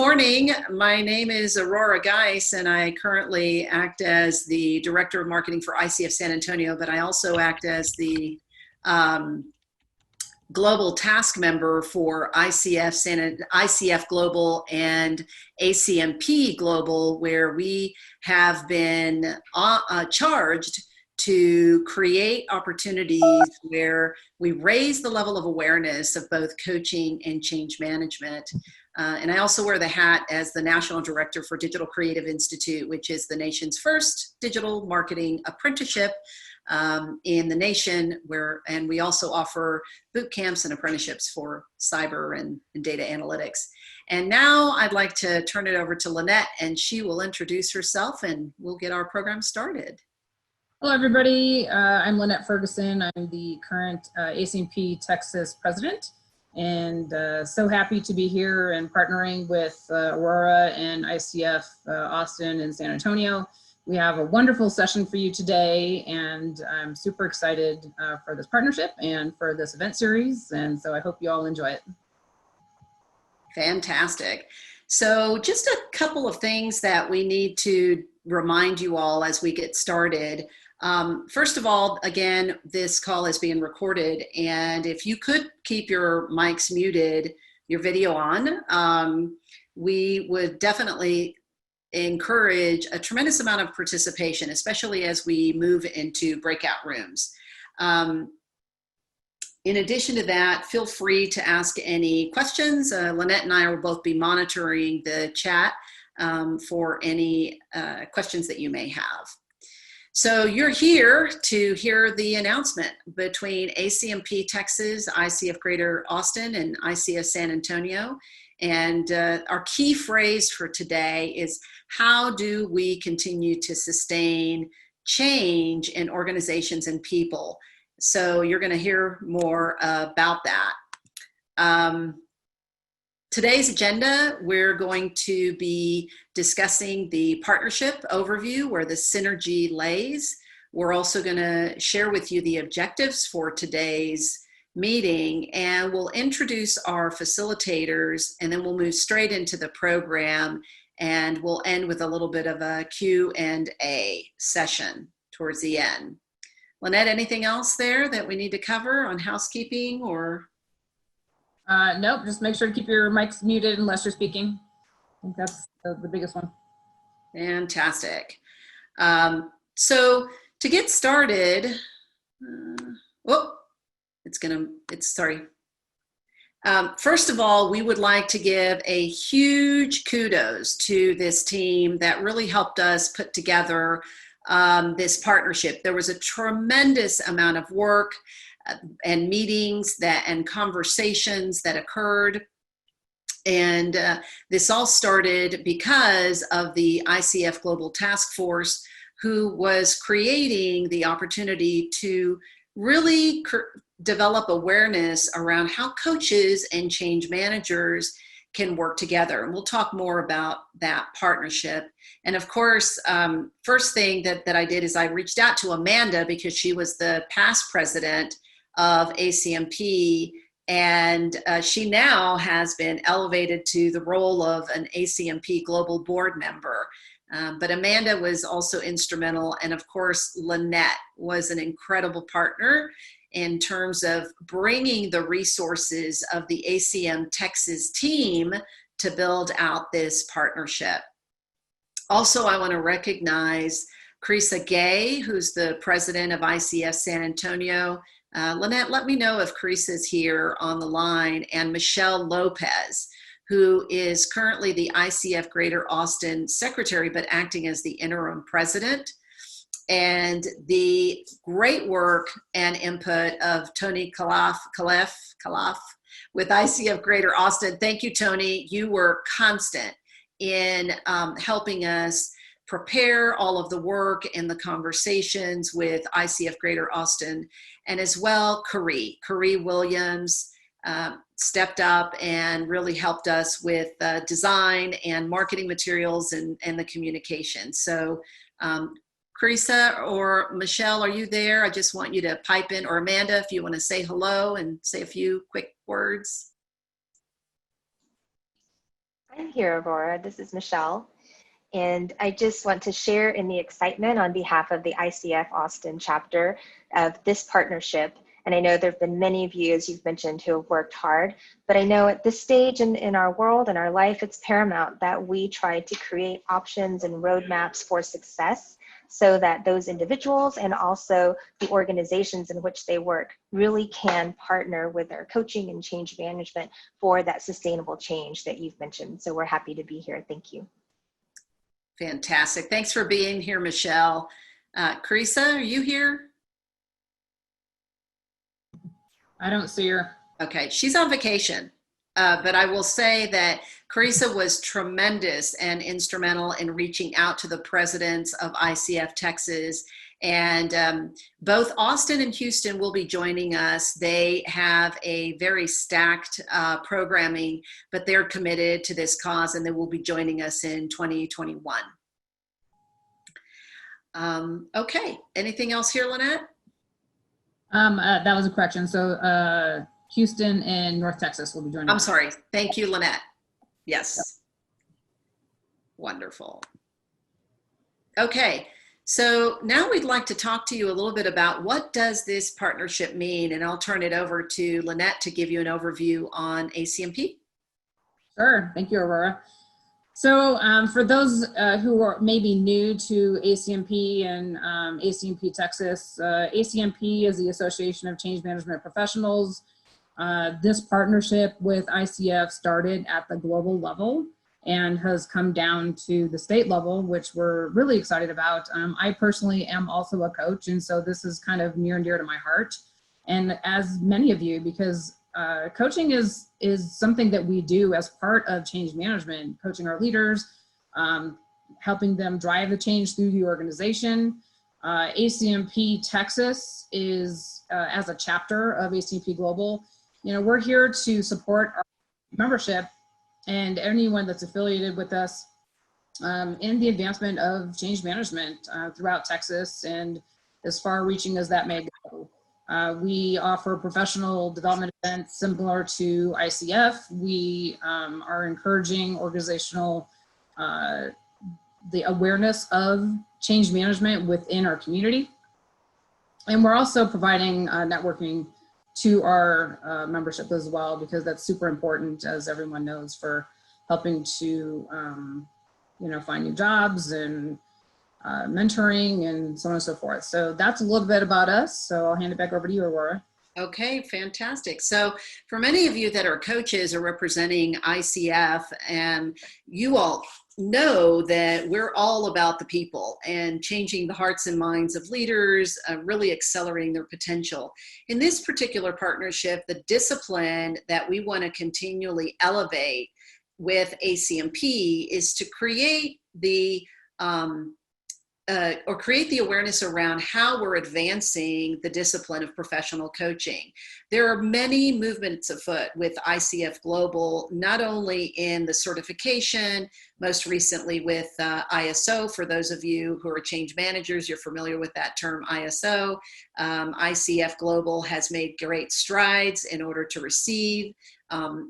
morning. My name is Aurora Geis, and I currently act as the Director of Marketing for ICF San Antonio, but I also act as the Global Task Member for ICF Global and ACMP Global, where we have been charged to create opportunities where we raise the level of awareness of both coaching and change management. And I also wear the hat as the National Director for Digital Creative Institute, which is the nation's first digital marketing apprenticeship in the nation, and we also offer boot camps and apprenticeships for cyber and data analytics. And now I'd like to turn it over to Lynette, and she will introduce herself and we'll get our program started. Hello, everybody. I'm Lynette Ferguson. I'm the current ACMP Texas president, and so happy to be here and partnering with Aurora and ICF Austin and San Antonio. We have a wonderful session for you today, and I'm super excited for this partnership and for this event series, and so I hope you all enjoy it. Fantastic. So just a couple of things that we need to remind you all as we get started. First of all, again, this call is being recorded, and if you could keep your mics muted, your video on, we would definitely encourage a tremendous amount of participation, especially as we move into breakout rooms. In addition to that, feel free to ask any questions. Lynette and I will both be monitoring the chat for any questions that you may have. So you're here to hear the announcement between ACMP Texas, ICF Greater Austin, and ICF San Antonio. And our key phrase for today is, how do we continue to sustain change in organizations and people? So you're going to hear more about that. Today's agenda, we're going to be discussing the partnership overview where the synergy lays. We're also going to share with you the objectives for today's meeting, and we'll introduce our facilitators, and then we'll move straight into the program, and we'll end with a little bit of a Q&A session towards the end. Lynette, anything else there that we need to cover on housekeeping or? Nope, just make sure to keep your mics muted unless you're speaking. I think that's the biggest one. Fantastic. So to get started, first of all, we would like to give a huge kudos to this team that really helped us put together this partnership. There was a tremendous amount of work and meetings and conversations that occurred. And this all started because of the ICF Global Task Force, who was creating the opportunity to really develop awareness around how coaches and change managers can work together. And we'll talk more about that partnership. And of course, first thing that I did is I reached out to Amanda, because she was the past president of ACMP, and she now has been elevated to the role of an ACMP Global Board member. But Amanda was also instrumental, and of course, Lynette was an incredible partner in terms of bringing the resources of the ACM Texas team to build out this partnership. Also, I want to recognize Patricia, who's the president of ICF San Antonio. Lynette, let me know if Patricia is here on the line, and Michelle Lopez, who is currently the ICF Greater Austin secretary, but acting as the interim president. And the great work and input of Tony Khalaf with ICF Greater Austin. Thank you, Tony. You were constant in helping us prepare all of the work and the conversations with ICF Greater Austin. And as well, Carrie Williams stepped up and really helped us with design and marketing materials and the communication. So Carissa or Michelle, are you there? I just want you to pipe in, or Amanda, if you want to say hello and say a few quick words. I'm here, Aurora. This is Michelle. And I just want to share in the excitement on behalf of the ICF Austin chapter of this partnership. And I know there have been many of you, as you've mentioned, who have worked hard. But I know at this stage in our world and our life, it's paramount that we try to create options and roadmaps for success so that those individuals and also the organizations in which they work really can partner with our coaching and change management for that sustainable change that you've mentioned. So we're happy to be here. Thank you. Fantastic. Thanks for being here, Michelle. Carissa, are you here? I don't see her. Okay, she's on vacation, but I will say that Carissa was tremendous and instrumental in reaching out to the presidents of ICF Texas. And both Austin and Houston will be joining us. They have a very stacked programming, but they're committed to this cause, and they will be joining us in 2021. Okay, anything else here, Lynette? That was a correction. So Houston and North Texas will be joining. I'm sorry. Thank you, Lynette. Yes. Yep. Wonderful. Okay. So now we'd like to talk to you a little bit about what does this partnership mean, and I'll turn it over to Lynette to give you an overview on ACMP. Sure. Thank you, Aurora. So for those who are maybe new to ACMP and ACMP Texas, ACMP is the Association of Change Management Professionals. This partnership with ICF started at the global level and has come down to the state level, which we're really excited about. I personally am also a coach, and so this is kind of near and dear to my heart. And as many of you, because coaching is something that we do as part of change management, coaching our leaders, helping them drive the change through the organization. ACMP Texas is, as a chapter of ACMP Global, we're here to support our membership and anyone that's affiliated with us in the advancement of change management throughout Texas and as far reaching as that may go. We offer professional development events similar to ICF. We are encouraging organizational, the awareness of change management within our community. And we're also providing networking to our membership as well, because that's super important, as everyone knows, for helping to, find new jobs and mentoring and so on and so forth. So that's a little bit about us. So I'll hand it back over to you, Aurora. Okay, fantastic. So for many of you that are coaches or representing ICF, and you all know that we're all about the people and changing the hearts and minds of leaders, really accelerating their potential. In this particular partnership, the discipline that we want to continually elevate with ACMP is to create the create the awareness around how we're advancing the discipline of professional coaching. There are many movements afoot with ICF Global, not only in the certification, most recently with ISO. For those of you who are change managers, you're familiar with that term, ISO. ICF Global has made great strides in order to receive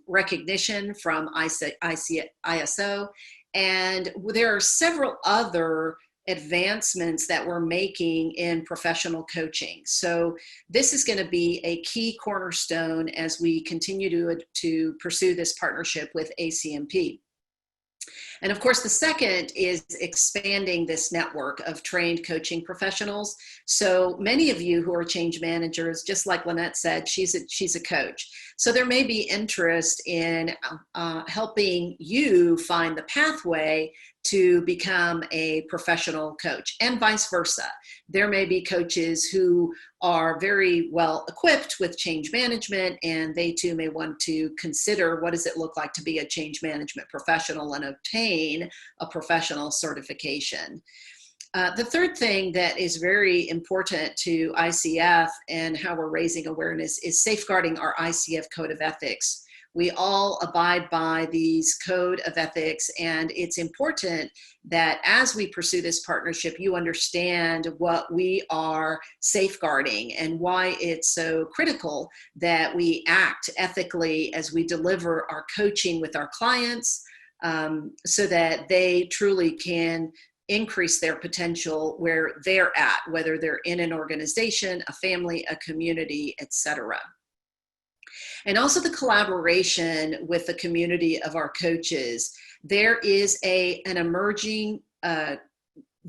recognition from ISO. And there are several other advancements that we're making in professional coaching. So this is going to be a key cornerstone as we continue to pursue this partnership with ACMP. And of course, the second is expanding this network of trained coaching professionals. So many of you who are change managers, just like Lynette said, she's a coach. So there may be interest in helping you find the pathway to become a professional coach, and vice versa. There may be coaches who are very well equipped with change management, and they too may want to consider what does it look like to be a change management professional and obtain a professional certification. The third thing that is very important to ICF and how we're raising awareness is safeguarding our ICF Code of Ethics. We all abide by these code of ethics, and it's important that as we pursue this partnership, you understand what we are safeguarding and why it's so critical that we act ethically as we deliver our coaching with our clients, so that they truly can increase their potential where they're at, whether they're in an organization, a family, a community, etc. And also the collaboration with the community of our coaches. There is an emerging,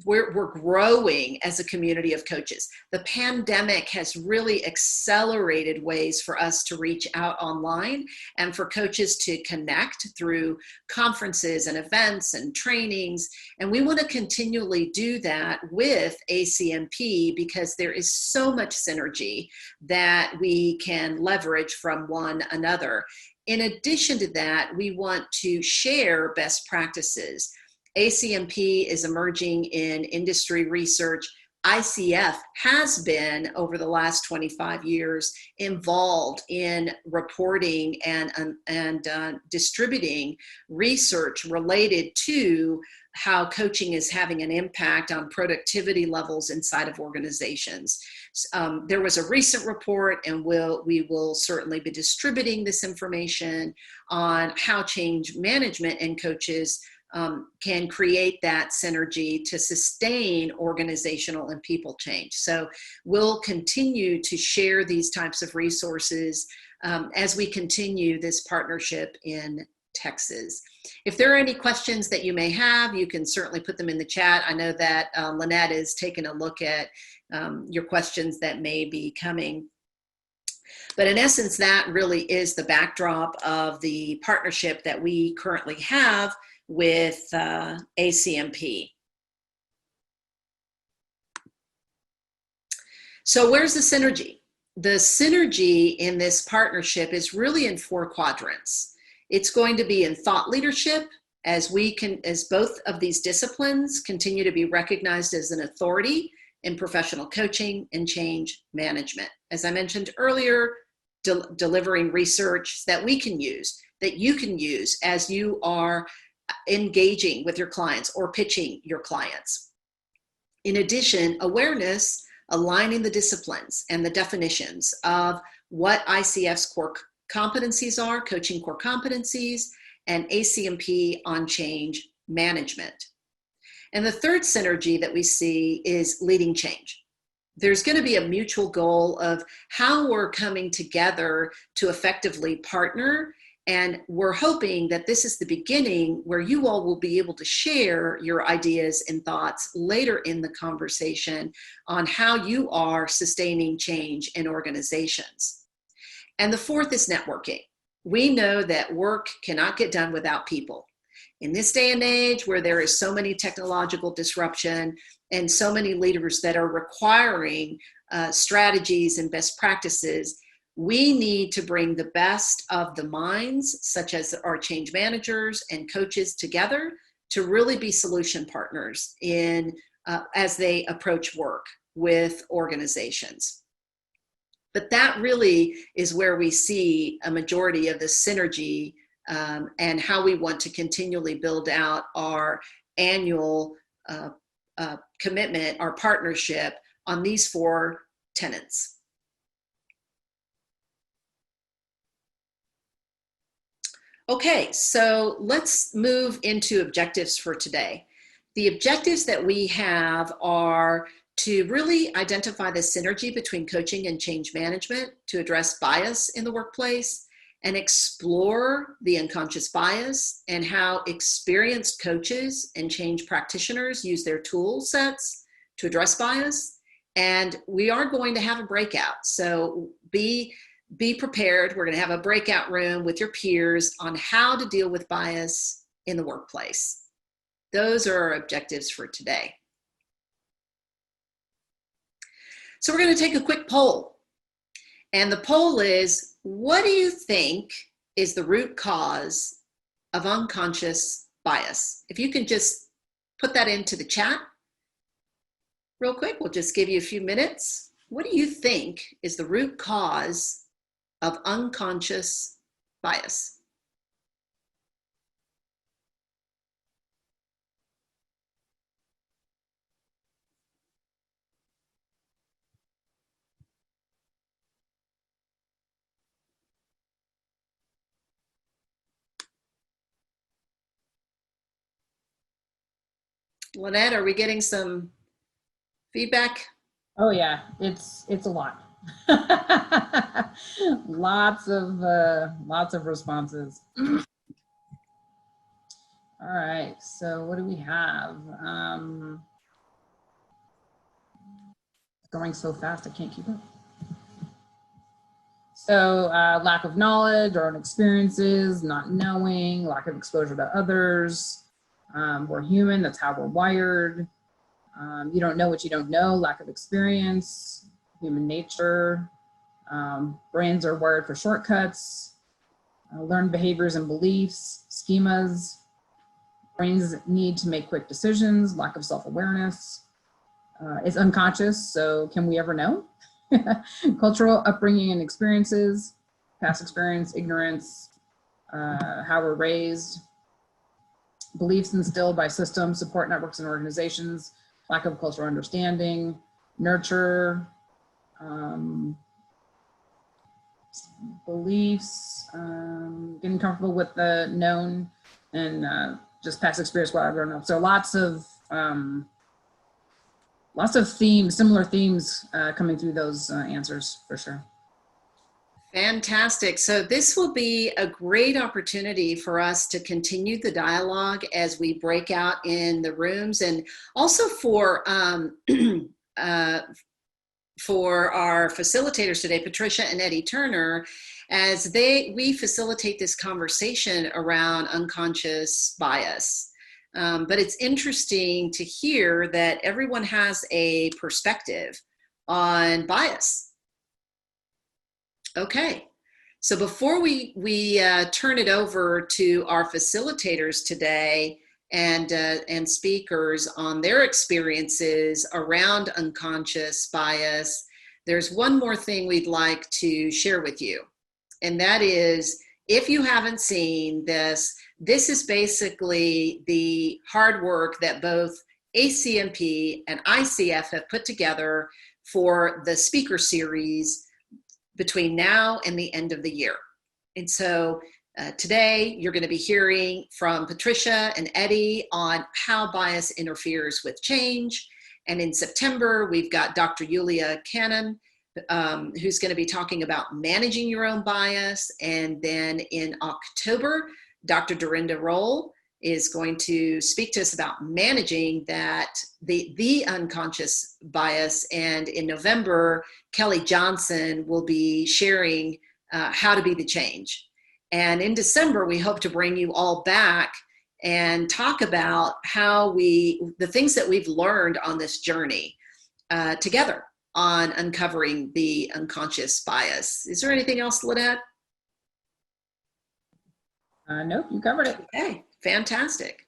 we're growing as a community of coaches. The pandemic has really accelerated ways for us to reach out online and for coaches to connect through conferences and events and trainings. And we want to continually do that with ACMP because there is so much synergy that we can leverage from one another. In addition to that, we want to share best practices. ACMP is emerging in industry research. ICF has been, over the last 25 years, involved in reporting and distributing research related to how coaching is having an impact on productivity levels inside of organizations. There was a recent report, and we will certainly be distributing this information on how change management and coaches can create that synergy to sustain organizational and people change. So we'll continue to share these types of resources as we continue this partnership in Texas. If there are any questions that you may have, you can certainly put them in the chat. I know that Lynette is taking a look at your questions that may be coming. But in essence, that really is the backdrop of the partnership that we currently have with ACMP. So where's the synergy? The synergy in this partnership is really in 4 quadrants. It's going to be in thought leadership, as both of these disciplines continue to be recognized as an authority in professional coaching and change management. As I mentioned earlier, delivering research that we can use, that you can use as you are engaging with your clients or pitching your clients. In addition, awareness, aligning the disciplines and the definitions of what ICF's core competencies are, coaching core competencies, and ACMP on change management. And the third synergy that we see is leading change. There's going to be a mutual goal of how we're coming together to effectively partner. And we're hoping that this is the beginning where you all will be able to share your ideas and thoughts later in the conversation on how you are sustaining change in organizations. And the fourth is networking. We know that work cannot get done without people. In this day and age where there is so many technological disruption and so many leaders that are requiring strategies and best practices, we need to bring the best of the minds, such as our change managers and coaches, together to really be solution partners in as they approach work with organizations. But that really is where we see a majority of the synergy and how we want to continually build out our annual commitment, our partnership on these 4 tenets. Okay, so let's move into objectives for today. The objectives that we have are to really identify the synergy between coaching and change management, to address bias in the workplace, and explore the unconscious bias and how experienced coaches and change practitioners use their tool sets to address bias. And we are going to have a breakout, so be prepared. We're going to have a breakout room with your peers on how to deal with bias in the workplace. Those are our objectives for today. So we're going to take a quick poll. And the poll is, what do you think is the root cause of unconscious bias? If you can just put that into the chat real quick, we'll just give you a few minutes. What do you think is the root cause of unconscious bias? Lynette, are we getting some feedback? Oh yeah, it's a lot. Lots of responses. All right, so what do we have? Going so fast, I can't keep up. So lack of knowledge or experiences, not knowing, lack of exposure to others. We're human, that's how we're wired. You don't know what you don't know, lack of experience, human nature. Brains are wired for shortcuts, learned behaviors and beliefs, schemas. Brains need to make quick decisions, lack of self-awareness. It's unconscious, so can we ever know? Cultural upbringing and experiences, past experience, ignorance, how we're raised, beliefs instilled by systems, support networks and organizations, lack of cultural understanding, nurture, beliefs, getting comfortable with the known, and just past experience, what I've grown up. So lots of themes, similar themes coming through those answers for sure. Fantastic. So this will be a great opportunity for us to continue the dialogue as we break out in the rooms, and also for our facilitators today, Patricia and Eddie Turner, as we facilitate this conversation around unconscious bias. But it's interesting to hear that everyone has a perspective on bias. Okay, so before we turn it over to our facilitators today and speakers on their experiences around unconscious bias, there's one more thing we'd like to share with you. And that is, if you haven't seen this, this is basically the hard work that both ACMP and ICF have put together for the speaker series between now and the end of the year. And so today you're going to be hearing from Patricia and Eddie on how bias interferes with change. And in September, we've got Dr. Yulia Cannon, who's going to be talking about managing your own bias. And then in October, Dr. Dorinda Roll is going to speak to us about managing the unconscious bias. And in November, Kelly Johnson will be sharing how to be the change. And in December, we hope to bring you all back and talk about the things that we've learned on this journey together on uncovering the unconscious bias. Is there anything else, Lynette? Nope, you covered it. Okay, fantastic.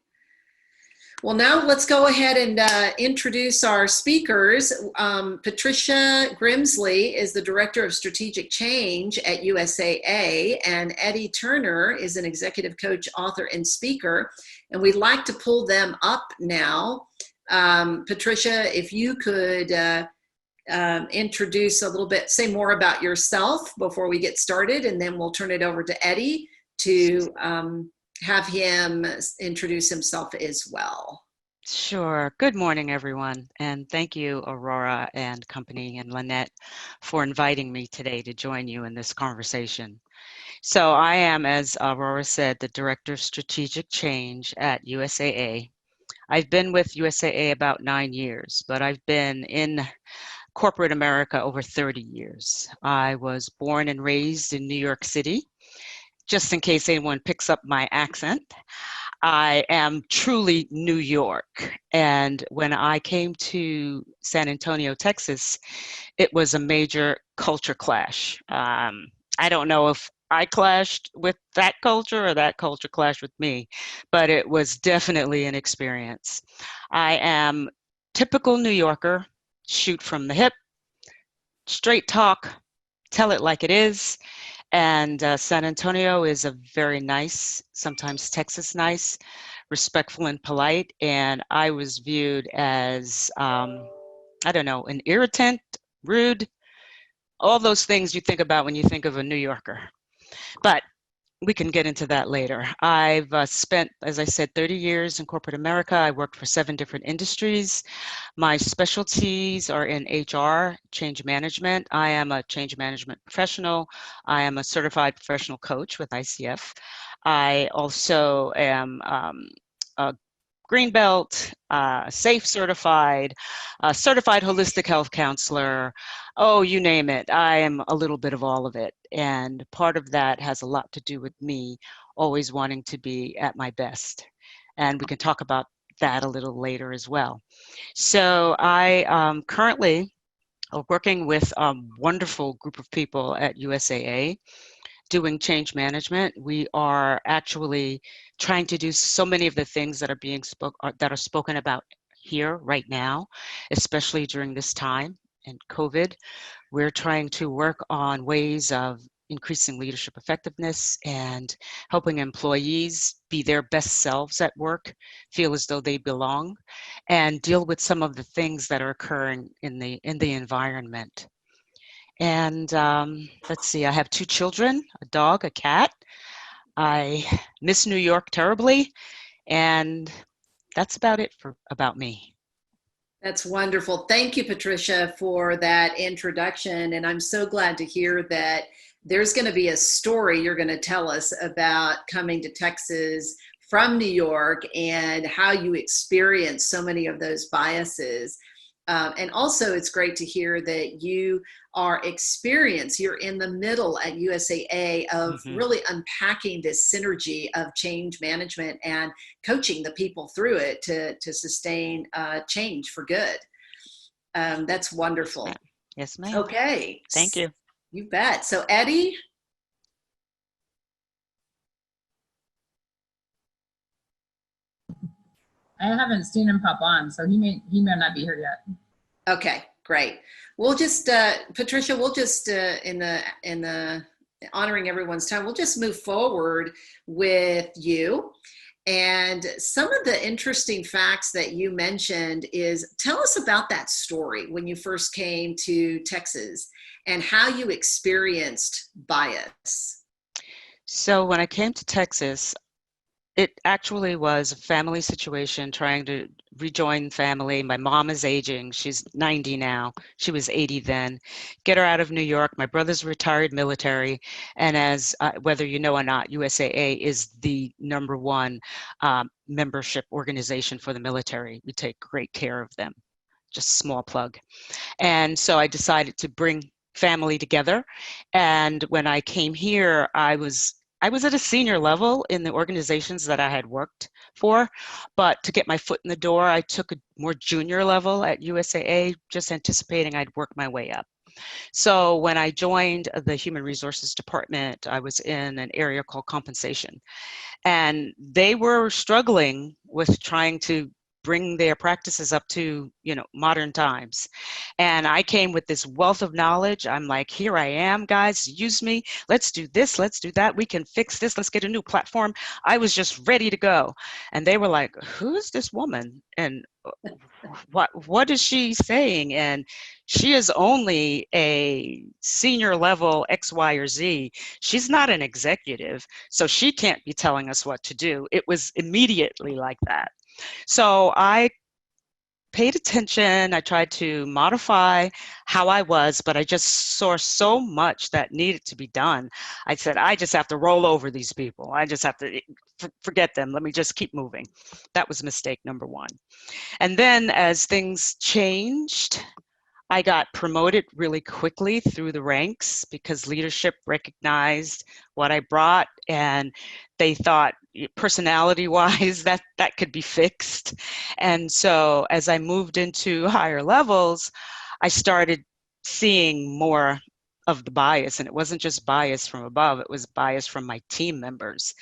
Well, now let's go ahead and introduce our speakers. Patricia Grimsley is the Director of Strategic Change at USAA, and Eddie Turner is an executive coach, author, and speaker. And we'd like to pull them up now. Patricia, if you could introduce a little bit, say more about yourself before we get started, and then we'll turn it over to Eddie to have him introduce himself as well. Sure. Good morning, everyone. And thank you, Aurora and company and Lynette, for inviting me today to join you in this conversation. So I am, as Aurora said, the Director of Strategic Change at USAA. I've been with USAA about 9 years, but I've been in corporate America over 30 years. I was born and raised in New York City. Just in case anyone picks up my accent, I am truly New York. And when I came to San Antonio, Texas, it was a major culture clash. I don't know if I clashed with that culture or that culture clashed with me, but it was definitely an experience. I am typical New Yorker, shoot from the hip, straight talk, tell it like it is. And San Antonio is a very nice, sometimes Texas nice, respectful and polite. And I was viewed as, I don't know, an irritant, rude, all those things you think about when you think of a New Yorker. But we can get into that later. I've spent, as I said, 30 years in corporate America. I worked for 7 different industries. My specialties are in HR, change management. I am a change management professional. I am a certified professional coach with ICF. I also am a green belt, SAFE certified, certified holistic health counselor. Oh, you name it. I am a little bit of all of it. And part of that has a lot to do with me always wanting to be at my best. And we can talk about that a little later as well. So I currently working with a wonderful group of people at USAA doing change management. We are actually trying to do so many of the things that are being spoken about here right now, especially during this time and COVID. We're trying to work on ways of increasing leadership effectiveness and helping employees be their best selves at work, feel as though they belong, and deal with some of the things that are occurring in the environment. And let's see, I have 2 children, a dog, a cat. I miss New York terribly, and that's about it about me. That's wonderful. Thank you, Patricia, for that introduction. And I'm so glad to hear that there's going to be a story you're going to tell us about coming to Texas from New York and how you experience so many of those biases. And also, it's great to hear that you are experienced. You're in the middle at USAA of really unpacking this synergy of change management and coaching the people through it to sustain change for good. That's wonderful. Yes, ma'am. Okay. Thank you. You bet. So, Eddie? I haven't seen him pop on, so he may not be here yet. Okay, great. We'll just, Patricia, we'll just, in the honoring everyone's time, we'll just move forward with you. And some of the interesting facts that you mentioned is, tell us about that story when you first came to Texas and how you experienced bias. So when I came to Texas, it actually was a family situation, trying to rejoin family. My mom is aging. She's 90 now. She was 80 then. Get her out of New York. My brother's retired military. And as whether you know or not, USAA is the #1 membership organization for the military. We take great care of them. Just a small plug. And so I decided to bring family together. And when I came here, I was at a senior level in the organizations that I had worked for, but to get my foot in the door, I took a more junior level at USAA, just anticipating I'd work my way up. So when I joined the Human Resources Department, I was in an area called compensation, and they were struggling with trying to bring their practices up to, modern times. And I came with this wealth of knowledge. I'm like, here I am, guys, use me. Let's do this, let's do that. We can fix this. Let's get a new platform. I was just ready to go. And they were like, who's this woman? And what is she saying? And she is only a senior level X, Y, or Z. She's not an executive, so she can't be telling us what to do. It was immediately like that. So I paid attention. I tried to modify how I was, but I just saw so much that needed to be done. I said, I just have to roll over these people. I just have to forget them. Let me just keep moving. That was mistake #1. And then as things changed, I got promoted really quickly through the ranks because leadership recognized what I brought, and they thought personality-wise that could be fixed. And so as I moved into higher levels, I started seeing more of the bias, and it wasn't just bias from above, it was bias from my team members.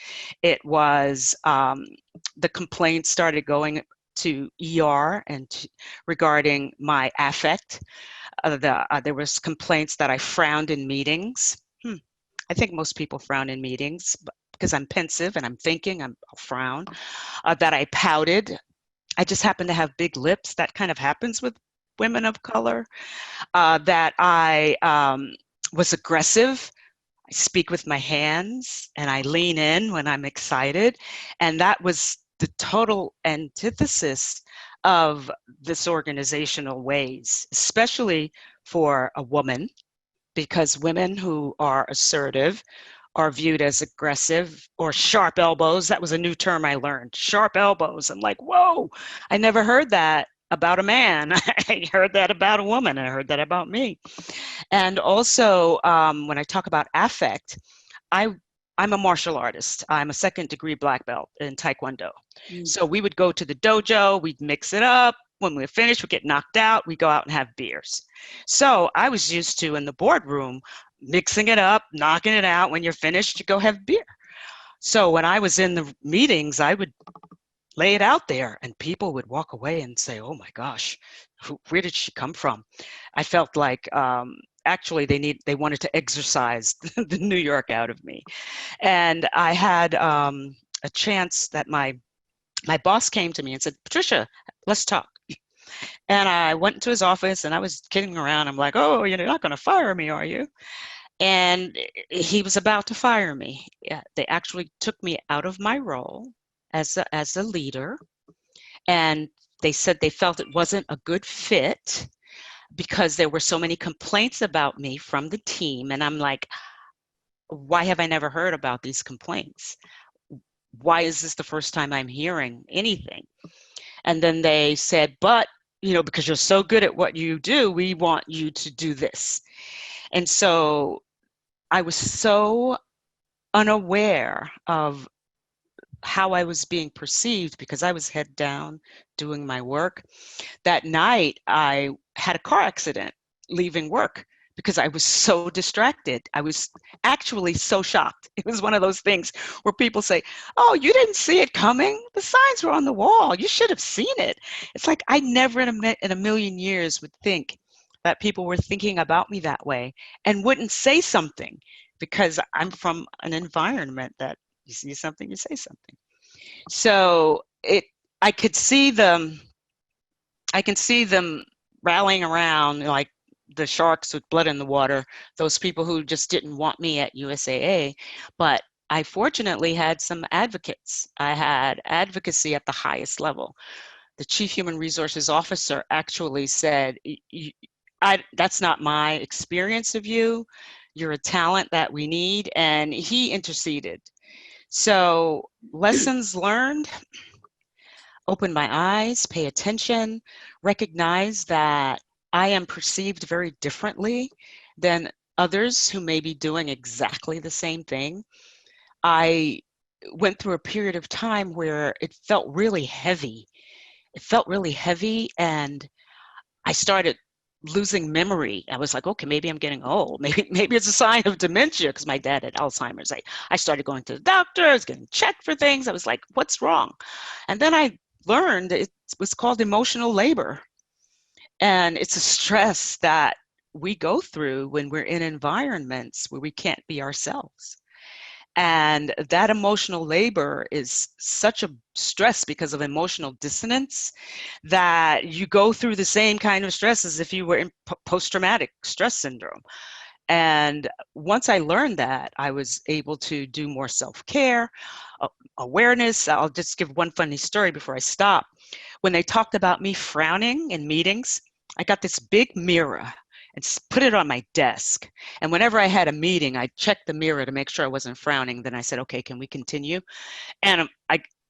It was the complaints started going to ER and regarding my affect. There was complaints that I frowned in meetings. I think most people frown in meetings because I'm pensive and I'm thinking, I'll frown. That I pouted. I just happen to have big lips. That kind of happens with women of color. That I was aggressive. speak with my hands and I lean in when I'm excited. And that was the total antithesis of this organizational ways, especially for a woman, because women who are assertive are viewed as aggressive or sharp elbows. That was a new term I learned, sharp elbows. I'm like, whoa, I never heard that about a man. I heard that about a woman. I heard that about me. And also, when I talk about affect, I'm a martial artist. I'm a second-degree black belt in Taekwondo. So we would go to the dojo, we'd mix it up. When we finish, we get knocked out, we go out and have beers. So I was used to, in the boardroom, mixing it up, knocking it out. When you're finished, you go have beer. So when I was in the meetings, I would lay it out there and people would walk away and say, oh my gosh, where did she come from? I felt like actually they wanted to exercise the New York out of me. And I had a chance that my boss came to me and said, Patricia, let's talk. And I went into his office and I was kidding around. I'm like, oh, you're not going to fire me, are you? And he was about to fire me. Yeah, they actually took me out of my role as a leader. And they said they felt it wasn't a good fit because there were so many complaints about me from the team. And I'm like, why have I never heard about these complaints? Why is this the first time I'm hearing anything? And then they said, but, because you're so good at what you do, we want you to do this. And so I was so unaware of how I was being perceived because I was head down doing my work. That night, I had a car accident leaving work because I was so distracted. I was actually so shocked. It was one of those things where people say, oh, you didn't see it coming? The signs were on the wall. You should have seen it. It's like I never in a million years would think that people were thinking about me that way and wouldn't say something because I'm from an environment that you see something, you say something. So I can see them rallying around like the sharks with blood in the water, those people who just didn't want me at USAA. But I fortunately had some advocates. I had advocacy at the highest level. The Chief Human Resources Officer actually said, that's not my experience of you. You're a talent that we need. And he interceded. So lessons learned, open my eyes, pay attention, recognize that I am perceived very differently than others who may be doing exactly the same thing. I went through a period of time where it felt really heavy. It felt really heavy and I started losing memory. I was like, okay, maybe I'm getting old. Maybe it's a sign of dementia because my dad had Alzheimer's. I started going to the doctor, I was getting checked for things. I was like, what's wrong? And then I learned it was called emotional labor. And it's a stress that we go through when we're in environments where we can't be ourselves. And that emotional labor is such a stress because of emotional dissonance that you go through the same kind of stress as if you were in post-traumatic stress syndrome. And once I learned that, I was able to do more self-care, awareness. I'll just give one funny story before I stop. When they talked about me frowning in meetings, I got this big mirror and put it on my desk. And whenever I had a meeting, I checked the mirror to make sure I wasn't frowning. Then I said, okay, can we continue? And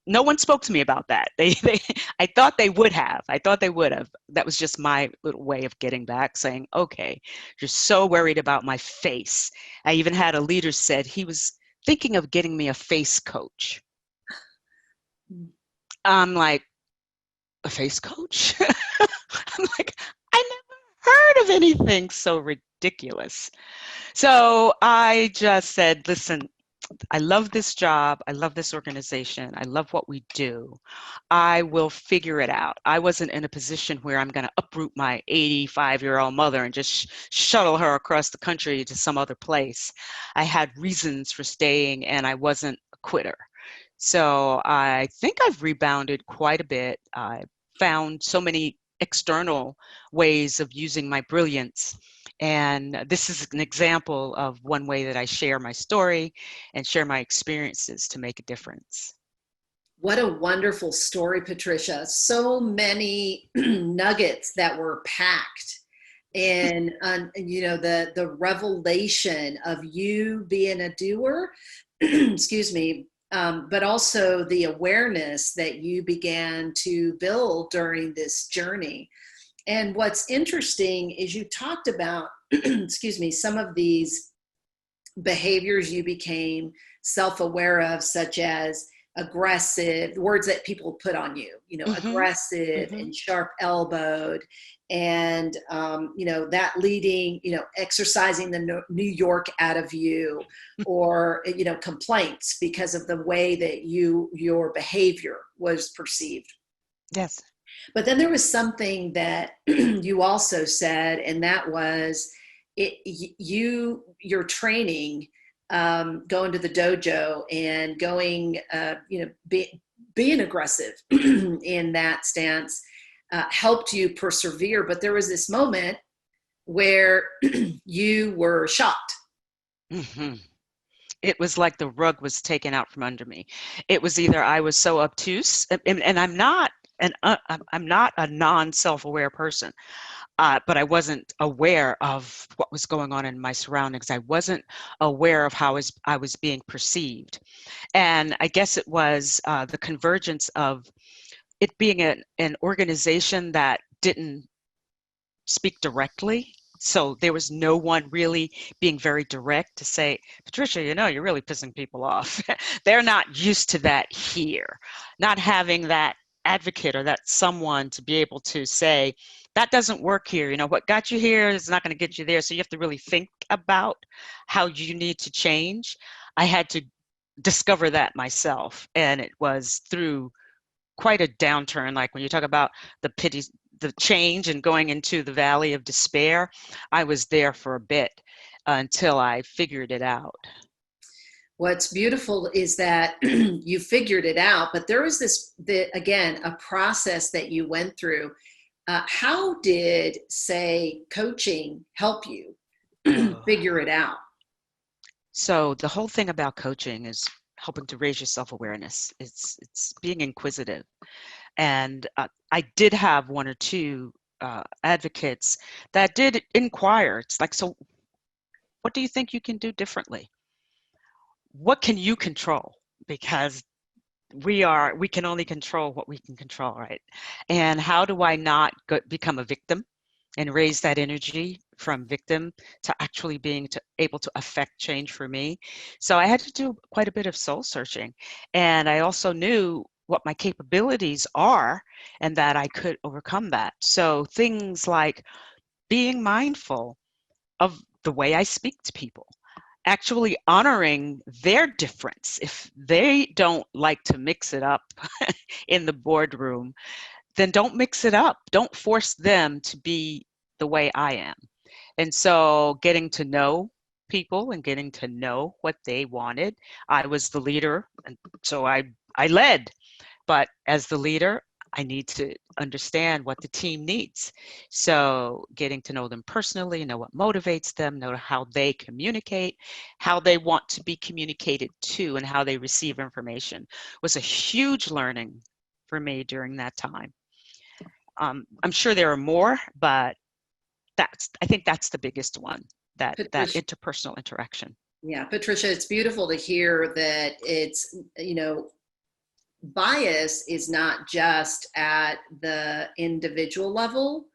no one spoke to me about that. I thought they would have. That was just my little way of getting back, saying, okay, you're so worried about my face. I even had a leader said he was thinking of getting me a face coach. I'm like, a face coach? I'm like, I never heard of anything so ridiculous. So I just said, listen, I love this job. I love this organization. I love what we do. I will figure it out. I wasn't in a position where I'm going to uproot my 85-year-old mother and just shuttle her across the country to some other place. I had reasons for staying and I wasn't a quitter. So I think I've rebounded quite a bit. I found so many external ways of using my brilliance And this is an example of one way that I share my story and share my experiences to make a difference. What a wonderful story, Patricia. So many nuggets that were packed in, the revelation of you being a doer, excuse me, but also the awareness that you began to build during this journey. And what's interesting is you talked about, excuse me, some of these behaviors you became self-aware of, such as aggressive, words that people put on you, aggressive and sharp-elbowed, and, that leading, exercising the New York out of you, or, complaints because of the way that your behavior was perceived. Yes. But then there was something that you also said, and that was your training, going to the dojo and going, being aggressive in that stance helped you persevere. But there was this moment where you were shocked. It was like the rug was taken out from under me. It was either I was so obtuse, and I'm not a non-self-aware person, but I wasn't aware of what was going on in my surroundings. I wasn't aware of how I was being perceived. And I guess it was the convergence of it being an organization that didn't speak directly. So there was no one really being very direct to say, Patricia, you're really pissing people off. They're not used to that here. Not having that advocate or that someone to be able to say, that doesn't work here. What got you here is not going to get you there. So you have to really think about how you need to change. I had to discover that myself. And it was through quite a downturn. Like when you talk about the change and going into the valley of despair, I was there for a bit until I figured it out. What's beautiful is that you figured it out, but there was again, a process that you went through. How did, say, coaching help you figure it out? So the whole thing about coaching is helping to raise your self-awareness. It's being inquisitive. And I did have one or two advocates that did inquire. It's like, so what do you think you can do differently? What can you control? Because we can only control what we can control, right? And how do I not become a victim and raise that energy from victim to actually being able to affect change for me? So I had to do quite a bit of soul searching. And I also knew what my capabilities are and that I could overcome that. So things like being mindful of the way I speak to people, actually honoring their difference. If they don't like to mix it up in the boardroom, then don't mix it up. Don't force them to be the way I am. And so getting to know people and getting to know what they wanted. I was the leader, and so I led. But as the leader, I need to understand what the team needs. So getting to know them personally, know what motivates them, know how they communicate, how they want to be communicated to, and how they receive information was a huge learning for me during that time. I'm sure there are more, but I think that's the biggest one, that interpersonal interaction. Yeah, Patricia, it's beautiful to hear that it's, bias is not just at the individual level,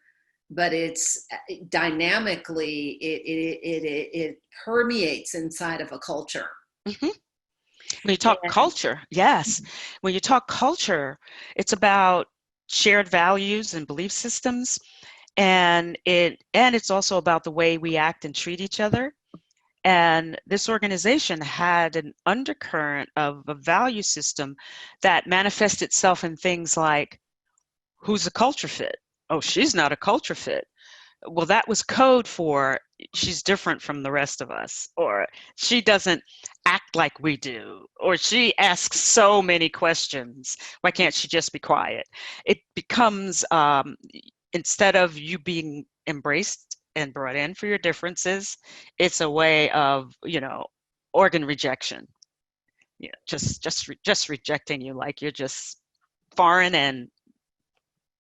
but it's dynamically, it permeates inside of a culture. When you talk culture, yes. When you talk culture, it's about shared values and belief systems, and it's also about the way we act and treat each other. And this organization had an undercurrent of a value system that manifests itself in things like, who's a culture fit? Oh, she's not a culture fit. Well, that was code for she's different from the rest of us, or she doesn't act like we do, or she asks so many questions. Why can't she just be quiet? It becomes, instead of you being embraced and brought in for your differences. It's a way of, organ rejection. Yeah, just rejecting you like you're just foreign and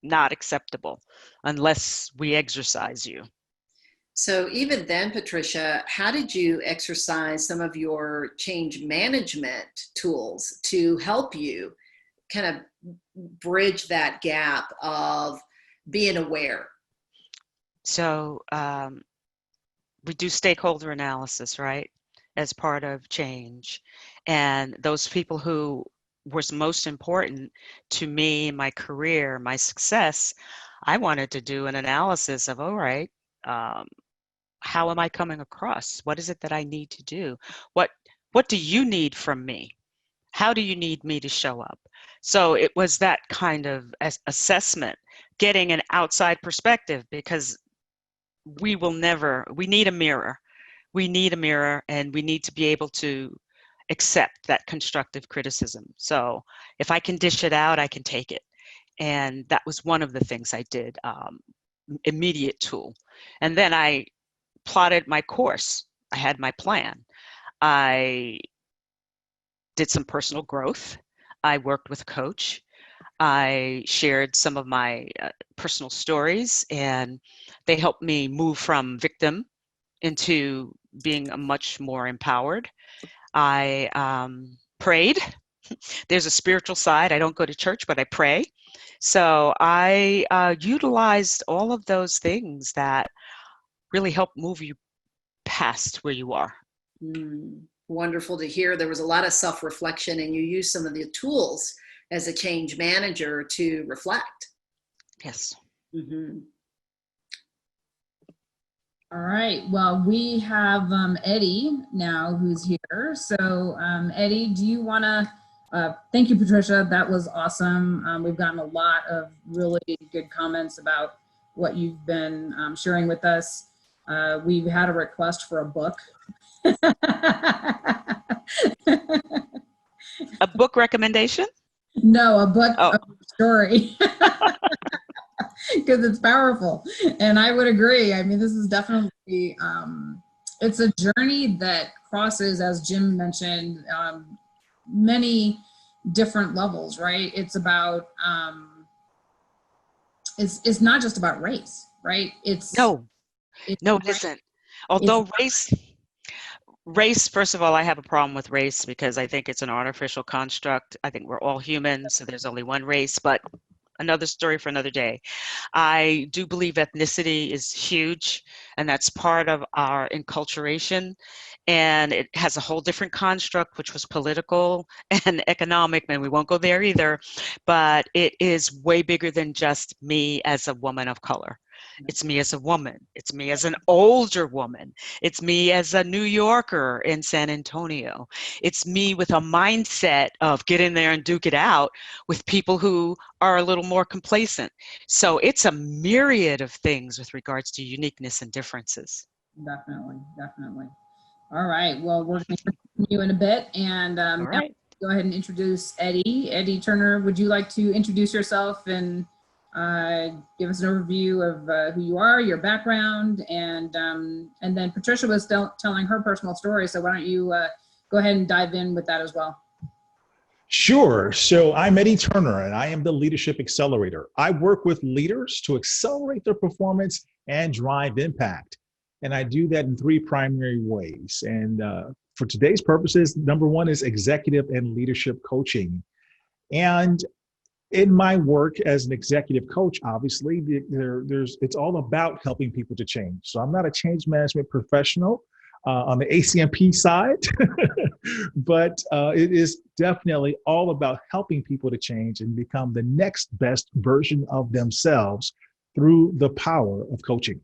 not acceptable unless we exercise you. So even then, Patricia, how did you exercise some of your change management tools to help you kind of bridge that gap of being aware? So we do stakeholder analysis, right, as part of change. And those people who was most important to me, my career, my success, I wanted to do an analysis of, all right, how am I coming across? What is it that I need to do? What do you need from me? How do you need me to show up? So it was that kind of assessment, getting an outside perspective, because we need a mirror. We need a mirror, and we need to be able to accept that constructive criticism. So if I can dish it out, I can take it. And that was one of the things I did, immediate tool. And then I plotted my course. I had my plan. I did some personal growth. I worked with a coach. I shared some of my personal stories, and they helped me move from victim into being a much more empowered. I prayed. There's a spiritual side. I don't go to church, but I pray. So I utilized all of those things that really help move you past where you are. Wonderful to hear. There was a lot of self-reflection, and you used some of the tools as a change manager to reflect. Yes. Mm-hmm. All right. Well, we have Eddie now who's here. So Eddie, do you want to, thank you, Patricia. That was awesome. We've gotten a lot of really good comments about what you've been sharing with us. We've had a request for a book. A book recommendation? No, a book, Oh. a story. Because it's powerful. And I would agree. I mean, this is definitely, it's a journey that crosses, as Jim mentioned, many different levels, right? It's about, it's not just about race, right? No, it isn't. Although race, first of all, I have a problem with race because I think it's an artificial construct. I think we're all humans, so there's only one race, but another story for another day. I do believe ethnicity is huge, and that's part of our enculturation. And it has a whole different construct, which was political and economic, and we won't go there either. But it is way bigger than just me as a woman of color. It's me as a woman. It's me as an older woman. It's me as a New Yorker in San Antonio. It's me with a mindset of get in there and duke it out with people who are a little more complacent. So it's a myriad of things with regards to uniqueness and differences. Definitely, definitely. All right. Well, we're going to continue in a bit, and All right. go ahead and introduce Eddie. Eddie Turner, would you like to introduce yourself and give us an overview of who you are, your background, and then Patricia was telling her personal story, so why don't you go ahead and dive in with that as well. Sure. So I'm Eddie Turner, and I am the Leadership Accelerator. I work with leaders to accelerate their performance and drive impact. And I do that in three primary ways. And for today's purposes, number one is executive and leadership coaching. And in my work as an executive coach, obviously, it's all about helping people to change. So I'm not a change management professional on the ACMP side, but it is definitely all about helping people to change and become the next best version of themselves through the power of coaching.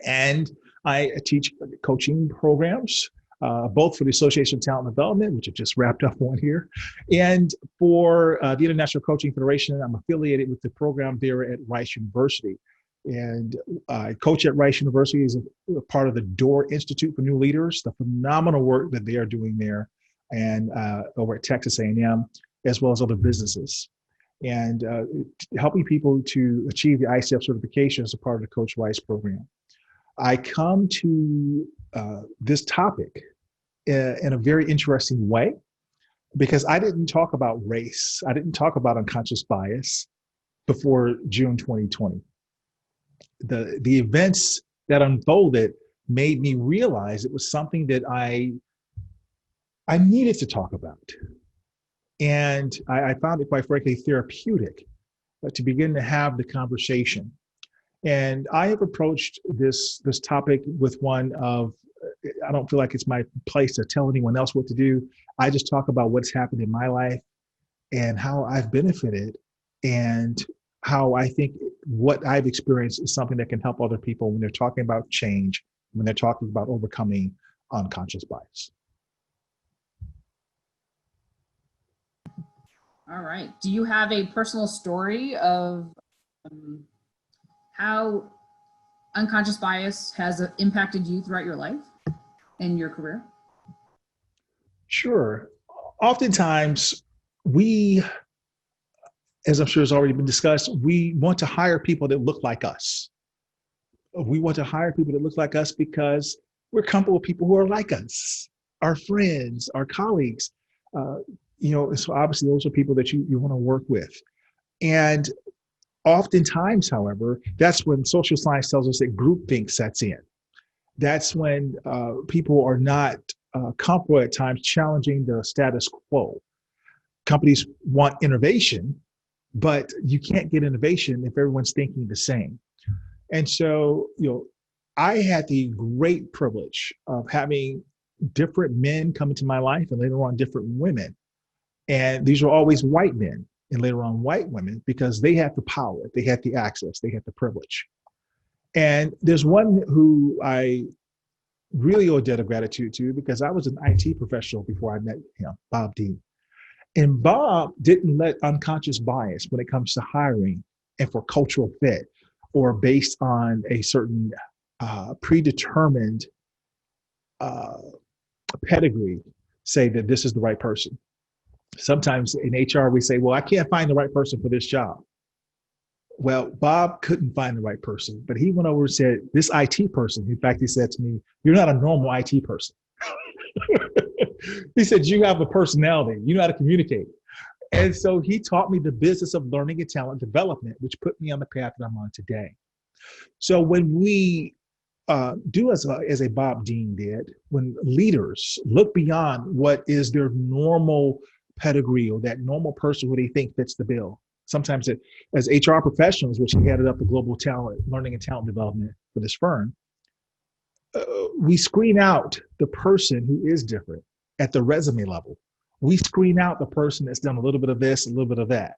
And I teach coaching programs, both for the Association of Talent Development, which I just wrapped up on here, and for the International Coaching Federation. I'm affiliated with the program there at Rice University. And I coach at Rice University as a part of the DOOR Institute for New Leaders, the phenomenal work that they are doing there, and over at Texas A&M, as well as other businesses. And helping people to achieve the ICF certification as a part of the Coach Rice program. I come to this topic in a very interesting way, because I didn't talk about race. I didn't talk about unconscious bias before June 2020. The events that unfolded made me realize it was something that I needed to talk about. And I found it, quite frankly, therapeutic to begin to have the conversation. And I have approached this topic with one of, I don't feel like it's my place to tell anyone else what to do. I just talk about what's happened in my life and how I've benefited, and how I think what I've experienced is something that can help other people when they're talking about change, when they're talking about overcoming unconscious bias. All right. Do you have a personal story of how unconscious bias has impacted you throughout your life and your career? Sure. Oftentimes, we, as I'm sure has already been discussed, we want to hire people that look like us. We want to hire people that look like us because we're comfortable with people who are like us, our friends, our colleagues. So obviously those are people that you want to work with. And oftentimes, however, that's when social science tells us that groupthink sets in. That's when people are not comfortable at times challenging the status quo. Companies want innovation, but you can't get innovation if everyone's thinking the same. And so, I had the great privilege of having different men come into my life, and later on different women. And these were always white men and later on white women, because they had the power, they had the access, they had the privilege. And there's one who I really owe a debt of gratitude to, because I was an IT professional before I met Bob Dean. And Bob didn't let unconscious bias when it comes to hiring and for cultural fit, or based on a certain predetermined pedigree, say that this is the right person. Sometimes in HR, we say, well, I can't find the right person for this job. Well, Bob couldn't find the right person, but he went over and said, this IT person, in fact, he said to me, you're not a normal IT person. He said, you have a personality, you know how to communicate. And so he taught me the business of learning and talent development, which put me on the path that I'm on today. So when we do as a Bob Dean did, when leaders look beyond what is their normal pedigree or that normal person who they think fits the bill. Sometimes as HR professionals, which he headed up the global talent, learning and talent development for this firm, we screen out the person who is different at the resume level. We screen out the person that's done a little bit of this, a little bit of that.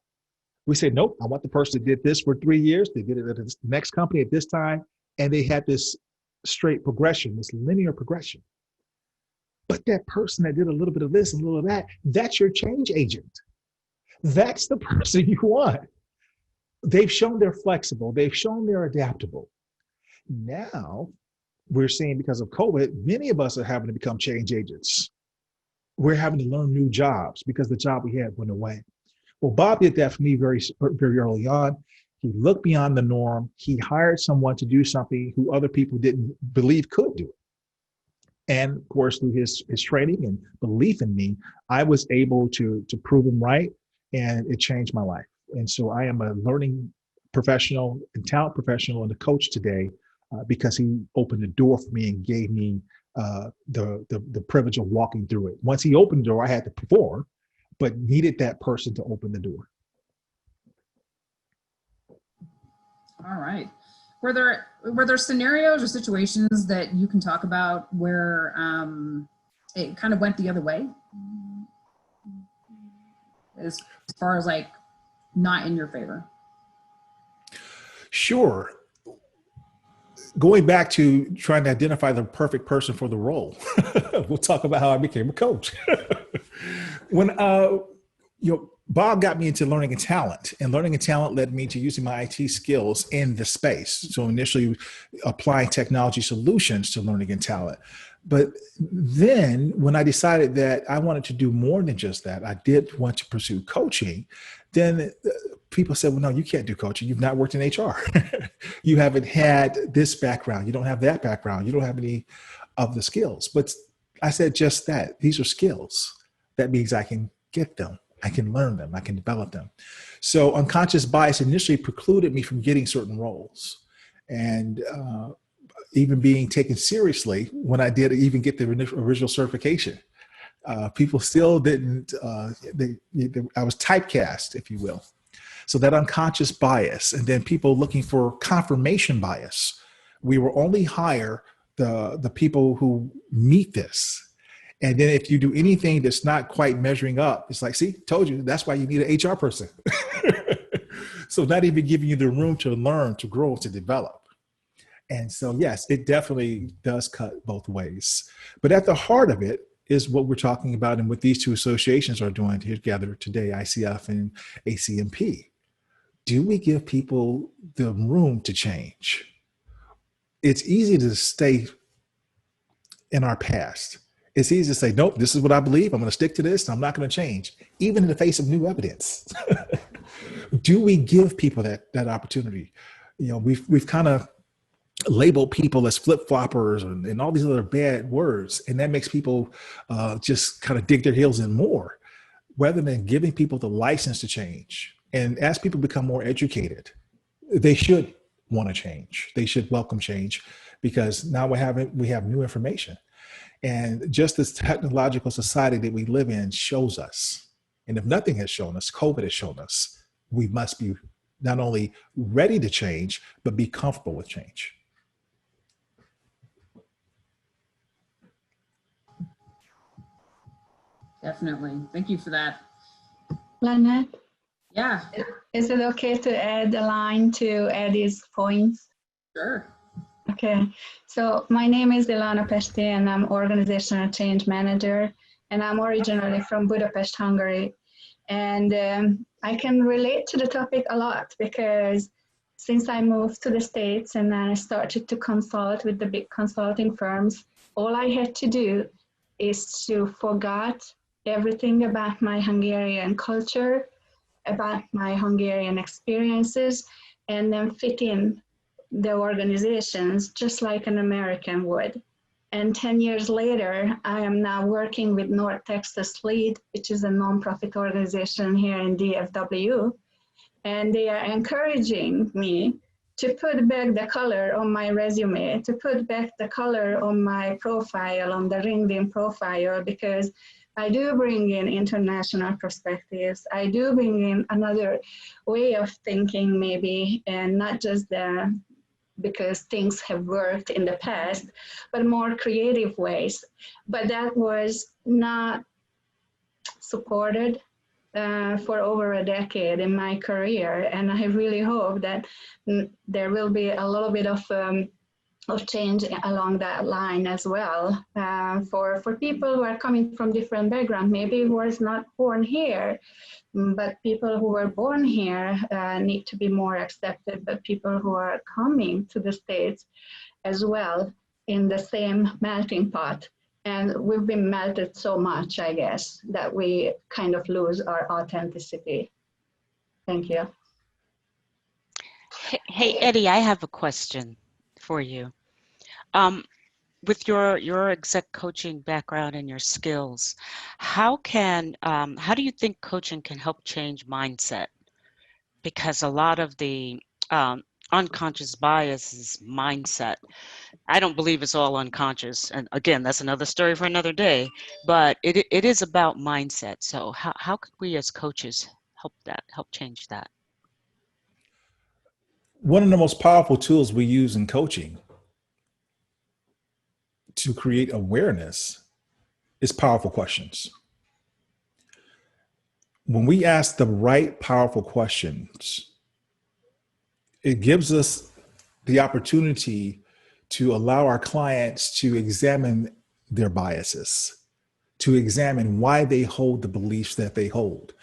We say, nope, I want the person that did this for 3 years. They did it at the next company at this time, and they had this straight progression, this linear progression. But that person that did a little bit of this and a little of that, that's your change agent. That's the person you want. They've shown they're flexible. They've shown they're adaptable. Now, we're seeing, because of COVID, many of us are having to become change agents. We're having to learn new jobs because the job we had went away. Well, Bob did that for me very, very early on. He looked beyond the norm. He hired someone to do something who other people didn't believe could do it. And of course, through his training and belief in me, I was able to prove him right, and it changed my life. And so I am a learning professional and talent professional and a coach today because he opened the door for me and gave me the privilege of walking through it. Once he opened the door, I had to perform, but needed that person to open the door. All right. Were there scenarios or situations that you can talk about where it kind of went the other way? As far as like not in your favor? Sure. Going back to trying to identify the perfect person for the role, we'll talk about how I became a coach. When Bob got me into learning and talent led me to using my IT skills in the space. So initially applying technology solutions to learning and talent. But then when I decided that I wanted to do more than just that, I did want to pursue coaching, then people said, well, no, you can't do coaching. You've not worked in HR. You haven't had this background. You don't have that background. You don't have any of the skills. But I said just that. These are skills. That means I can get them. I can learn them. I can develop them. So unconscious bias initially precluded me from getting certain roles. And even being taken seriously when I did even get the original certification. People still didn't, I was typecast, if you will. So that unconscious bias, and then people looking for confirmation bias. We will only hire the people who meet this. And then if you do anything that's not quite measuring up, it's like, see, told you, that's why you need an HR person. So not even giving you the room to learn, to grow, to develop. And so, yes, it definitely does cut both ways. But at the heart of it is what we're talking about and what these two associations are doing together today, ICF and ACMP. Do we give people the room to change? It's easy to stay in our past. It's easy to say, nope, this is what I believe. I'm going to stick to this. I'm not going to change, even in the face of new evidence. Do we give people that opportunity? You know, we've kind of labeled people as flip-floppers and all these other bad words, and that makes people just kind of dig their heels in more, rather than giving people the license to change. And as people become more educated, they should want to change. They should welcome change, because now we have new information. And just this technological society that we live in shows us, and if nothing has shown us, COVID has shown us, we must be not only ready to change, but be comfortable with change. Definitely. Thank you for that. Lynette, Yeah, is it okay to add a line to Eddie's points? sure. Okay, so my name is Ilana Pesti and I'm Organizational Change Manager, and I'm originally from Budapest, Hungary. And I can relate to the topic a lot, because since I moved to the States and then I started to consult with the big consulting firms, all I had to do is to forget everything about my Hungarian culture, about my Hungarian experiences, and then fit in the organizations just like an American would. And 10 years later, I am now working with North Texas Lead, which is a nonprofit organization here in DFW. And they are encouraging me to put back the color on my resume, to put back the color on my profile, on the LinkedIn profile, because I do bring in international perspectives. I do bring in another way of thinking maybe, and not just because things have worked in the past, but more creative ways. But that was not supported for over a decade in my career. And I really hope that there will be a little bit of change along that line as well, for people who are coming from different backgrounds, maybe who was not born here, but people who were born here need to be more accepted, but people who are coming to the States as well in the same melting pot. And we've been melted so much, I guess, that we kind of lose our authenticity. Thank you. Hey, Eddie, I have a question for you. With your exec coaching background and your skills, how do you think coaching can help change mindset? Because a lot of the unconscious bias is mindset. I don't believe it's all unconscious. And again, that's another story for another day, but it is about mindset. So how could we as coaches help change that? One of the most powerful tools we use in coaching to create awareness is powerful questions. When we ask the right powerful questions, it gives us the opportunity to allow our clients to examine their biases, to examine why they hold the beliefs that they hold.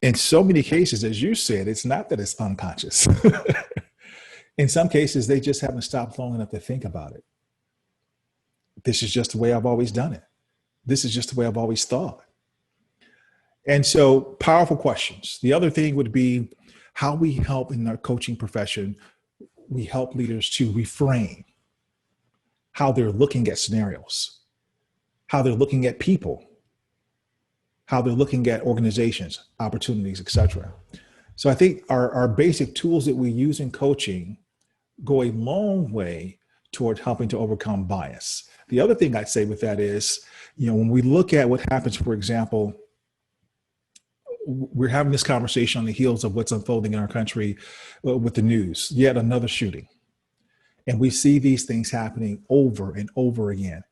In so many cases, as you said, it's not that it's unconscious. In some cases, they just haven't stopped long enough to think about it. This is just the way I've always done it. This is just the way I've always thought. And so, powerful questions. The other thing would be, how we help in our coaching profession, we help leaders to reframe how they're looking at scenarios, how they're looking at people, how they're looking at organizations, opportunities, etc. So I think our basic tools that we use in coaching go a long way toward helping to overcome bias. The other thing I'd say with that is, when we look at what happens, for example, we're having this conversation on the heels of what's unfolding in our country with the news, yet another shooting. And we see these things happening over and over again.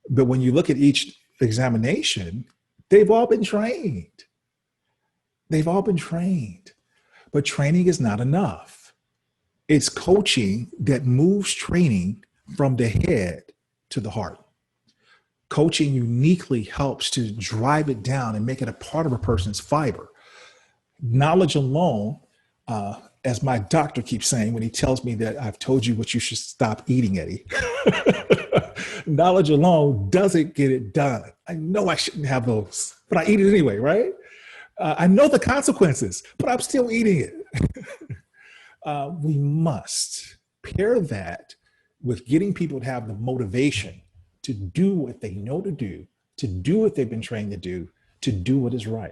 But when you look at each examination, they've all been trained. They've all been trained. But training is not enough. It's coaching that moves training from the head to the heart. Coaching uniquely helps to drive it down and make it a part of a person's fiber. Knowledge alone, as my doctor keeps saying when he tells me that I've told you what you should stop eating, Eddie. Knowledge alone doesn't get it done. I know I shouldn't have those, but I eat it anyway, right? I know the consequences, but I'm still eating it. We must pair that with getting people to have the motivation to do what they know to do what they've been trained to do what is right.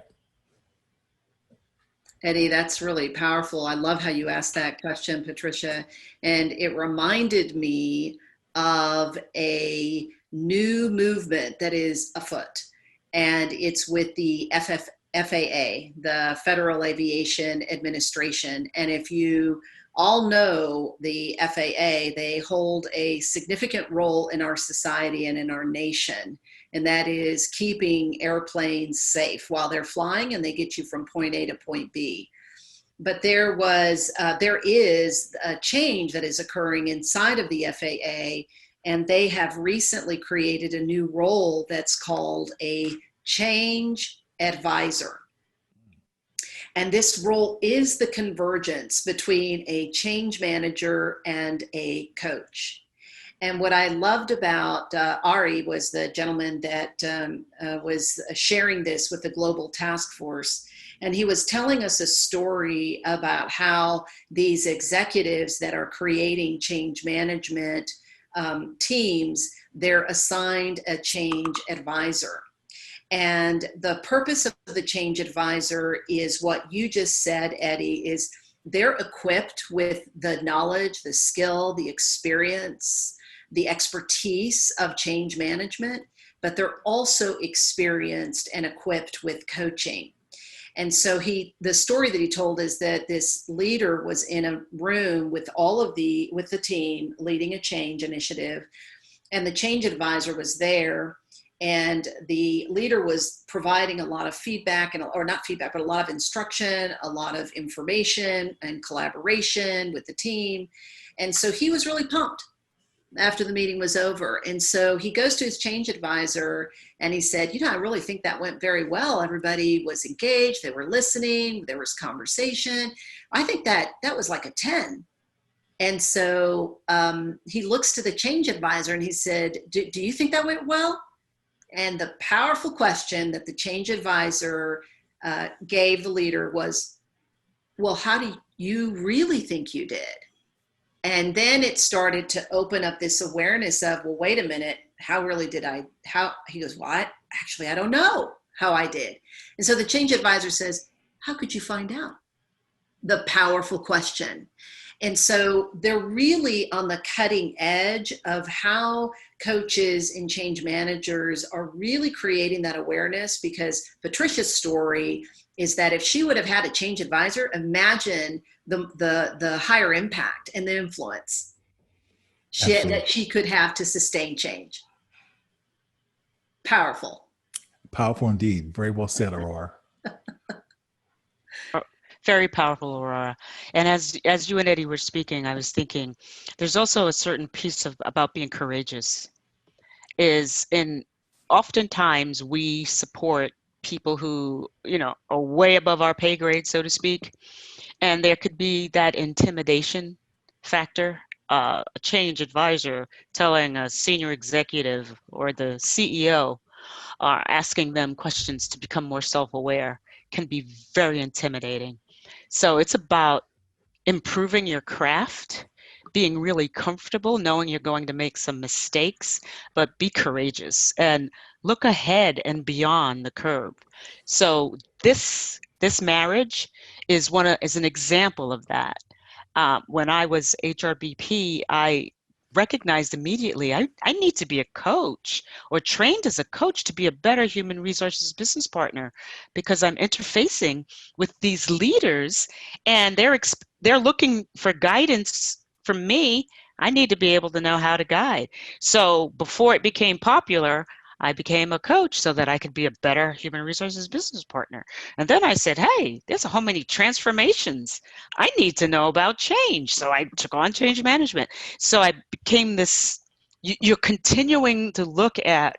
Eddie, that's really powerful. I love how you asked that question, Patricia. And it reminded me of a new movement that is afoot. And it's with the FAA, the Federal Aviation Administration. And if you all know the FAA, they hold a significant role in our society and in our nation. And that is keeping airplanes safe while they're flying, and they get you from point A to point B. But there is a change that is occurring inside of the FAA, and they have recently created a new role that's called a change advisor. And this role is the convergence between a change manager and a coach. And what I loved about Ari was the gentleman that was sharing this with the Global Task Force. And he was telling us a story about how these executives that are creating change management teams, they're assigned a change advisor. And the purpose of the change advisor is what you just said, Eddie, is they're equipped with the knowledge, the skill, the experience, the expertise of change management, but they're also experienced and equipped with coaching. And so the story that he told is that this leader was in a room with with the team leading a change initiative, and the change advisor was there. And the leader was providing a lot of feedback, or not feedback, but a lot of instruction, a lot of information and collaboration with the team. And so he was really pumped after the meeting was over. And so he goes to his change advisor and he said, I really think that went very well. Everybody was engaged. They were listening. There was conversation. I think that was like a 10. And so he looks to the change advisor and he said, do you think that went well? And the powerful question that the change advisor gave the leader was, well, how do you really think you did? And then it started to open up this awareness of, well, wait a minute, how really did he goes, well, I don't know how I did. And so the change advisor says, how could you find out? The powerful question. And so they're really on the cutting edge of how coaches and change managers are really creating that awareness, because Patricia's story is that if she would have had a change advisor, imagine the higher impact and the influence that she could have to sustain change. Powerful. Powerful indeed. Very well said, Aurora. Very powerful, Aurora. And as you and Eddie were speaking, I was thinking there's also a certain piece about being courageous. Oftentimes we support people who, are way above our pay grade, so to speak. And there could be that intimidation factor. A change advisor telling a senior executive or the CEO, asking them questions to become more self-aware, can be very intimidating. So it's about improving your craft, being really comfortable, knowing you're going to make some mistakes, but be courageous and look ahead and beyond the curve. So this marriage is is an example of that. When I was HRBP, I recognized immediately I need to be a coach or trained as a coach to be a better human resources business partner, because I'm interfacing with these leaders and they're looking for guidance from me. I need to be able to know how to guide. So before it became popular, I became a coach so that I could be a better human resources business partner. And then I said, hey, there's so many transformations. I need to know about change. So I took on change management. So I became this, you're continuing to look at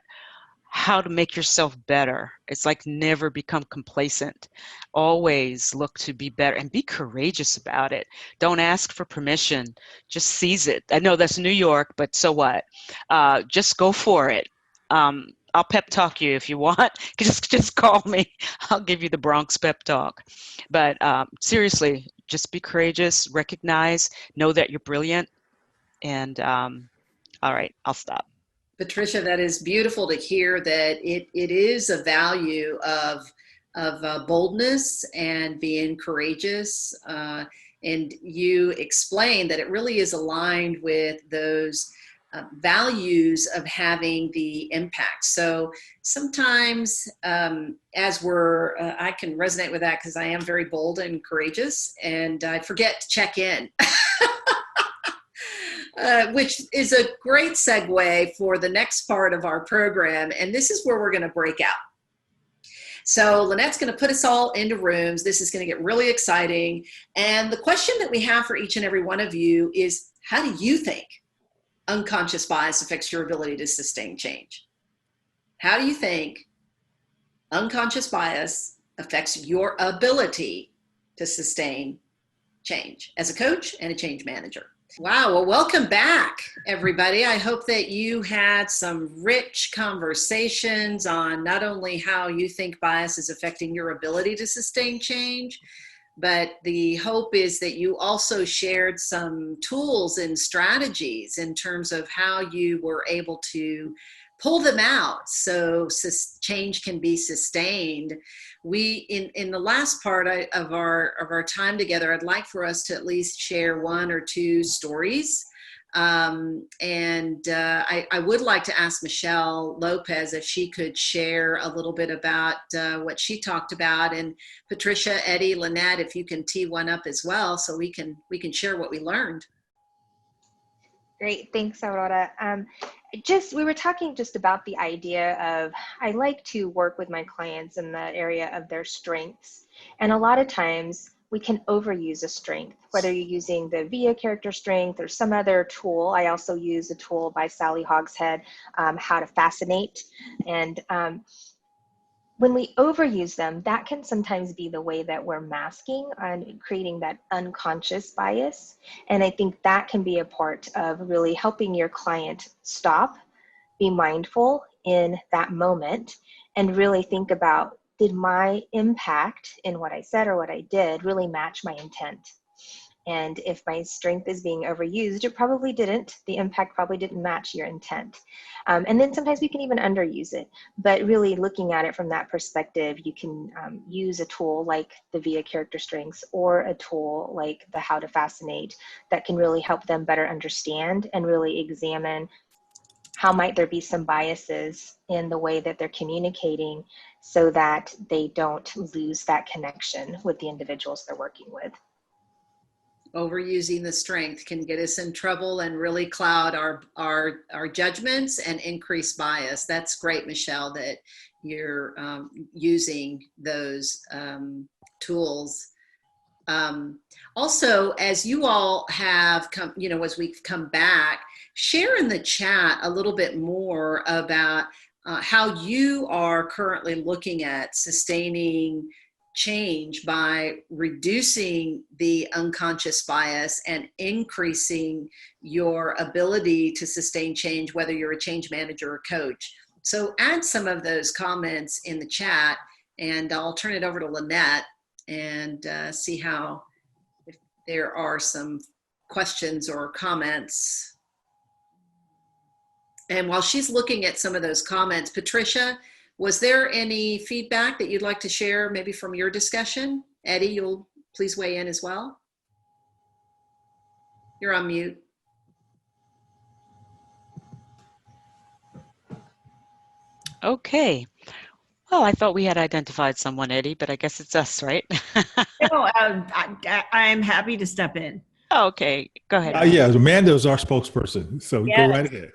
how to make yourself better. It's like never become complacent. Always look to be better and be courageous about it. Don't ask for permission. Just seize it. I know that's New York, but so what? Just go for it. I'll pep talk you if you want. Just call me. I'll give you the Bronx pep talk. But seriously, just be courageous. Recognize, know that you're brilliant. And all right, I'll stop. Patricia, that is beautiful to hear that it is a value of boldness and being courageous. And you explained that it really is aligned with those values of having the impact. So sometimes as I can resonate with that because I am very bold and courageous, and I forget to check in. Which is a great segue for the next part of our program. And this is where we're going to break out. So Lynette's going to put us all into rooms. This is going to get really exciting. And the question that we have for each and every one of you is, how do you think unconscious bias affects your ability to sustain change? How do you think unconscious bias affects your ability to sustain change as a coach and a change manager? Wow. Well, welcome back, everybody. I hope that you had some rich conversations on not only how you think bias is affecting your ability to sustain change, but the hope is that you also shared some tools and strategies in terms of how you were able to pull them out so change can be sustained. We in the last part of our time together, I'd like for us to at least share one or two stories. I would like to ask Michelle Lopez if she could share a little bit about what she talked about, and Patricia, Eddie, Lynette, if you can tee one up as well, so we can share what we learned. Great, thanks, Aurora. We were talking just about the idea of, I like to work with my clients in the area of their strengths. And a lot of times we can overuse a strength, whether you're using the VIA character strength or some other tool. I also use a tool by Sally Hogshead, How to Fascinate. And when we overuse them, that can sometimes be the way that we're masking and creating that unconscious bias. And I think that can be a part of really helping your client stop, be mindful in that moment, and really think about, did my impact in what I said or what I did really match my intent? And if my strength is being overused, it probably didn't. The impact probably didn't match your intent. And then sometimes we can even underuse it. But really looking at it from that perspective, you can use a tool like the VIA character strengths or a tool like the How to Fascinate that can really help them better understand and really examine how might there be some biases in the way that they're communicating so that they don't lose that connection with the individuals they're working with. Overusing the strength can get us in trouble and really cloud our judgments and increase bias. That's great, Michelle, that you're using those tools. Also, as you all have come, as we've come back, share in the chat a little bit more about how you are currently looking at sustaining change by reducing the unconscious bias and increasing your ability to sustain change, whether you're a change manager or coach. So add some of those comments in the chat, and I'll turn it over to Lynette and see if there are some questions or comments. And while she's looking at some of those comments, Patricia, was there any feedback that you'd like to share maybe from your discussion? Eddie, you'll please weigh in as well. You're on mute. Okay. Well, I thought we had identified someone, Eddie, but I guess it's us, right? No, I'm happy to step in. Okay, go ahead. Yeah, Amanda's our spokesperson, so go right ahead.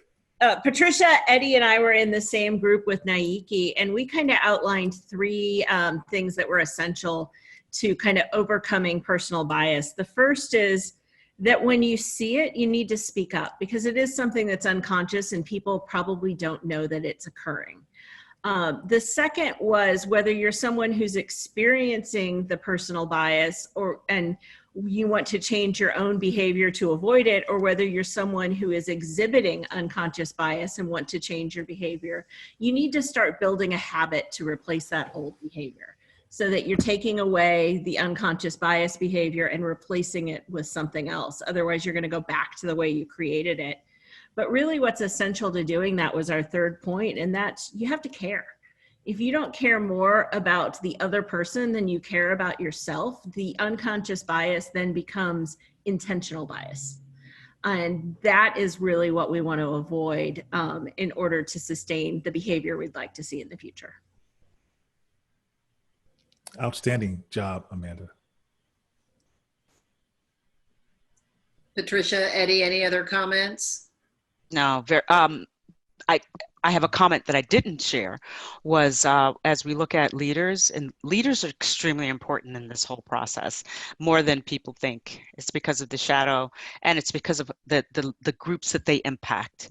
Patricia, Eddie, and I were in the same group with Naiki, and we kind of outlined three things that were essential to kind of overcoming personal bias. The first is that when you see it, you need to speak up because it is something that's unconscious and people probably don't know that it's occurring. The second was whether you're someone who's experiencing the personal bias and you want to change your own behavior to avoid it, or whether you're someone who is exhibiting unconscious bias and want to change your behavior, you need to start building a habit to replace that old behavior so that you're taking away the unconscious bias behavior and replacing it with something else. Otherwise, you're going to go back to the way you created it. But really what's essential to doing that was our third point, and that's you have to care. If you don't care more about the other person than you care about yourself, the unconscious bias then becomes intentional bias. And that is really what we want to avoid in order to sustain the behavior we'd like to see in the future. Outstanding job, Amanda. Patricia, Eddie, any other comments? No, I have a comment that I didn't share was as we look at leaders, and leaders are extremely important in this whole process, more than people think. It's because of the shadow, and it's because of the groups that they impact,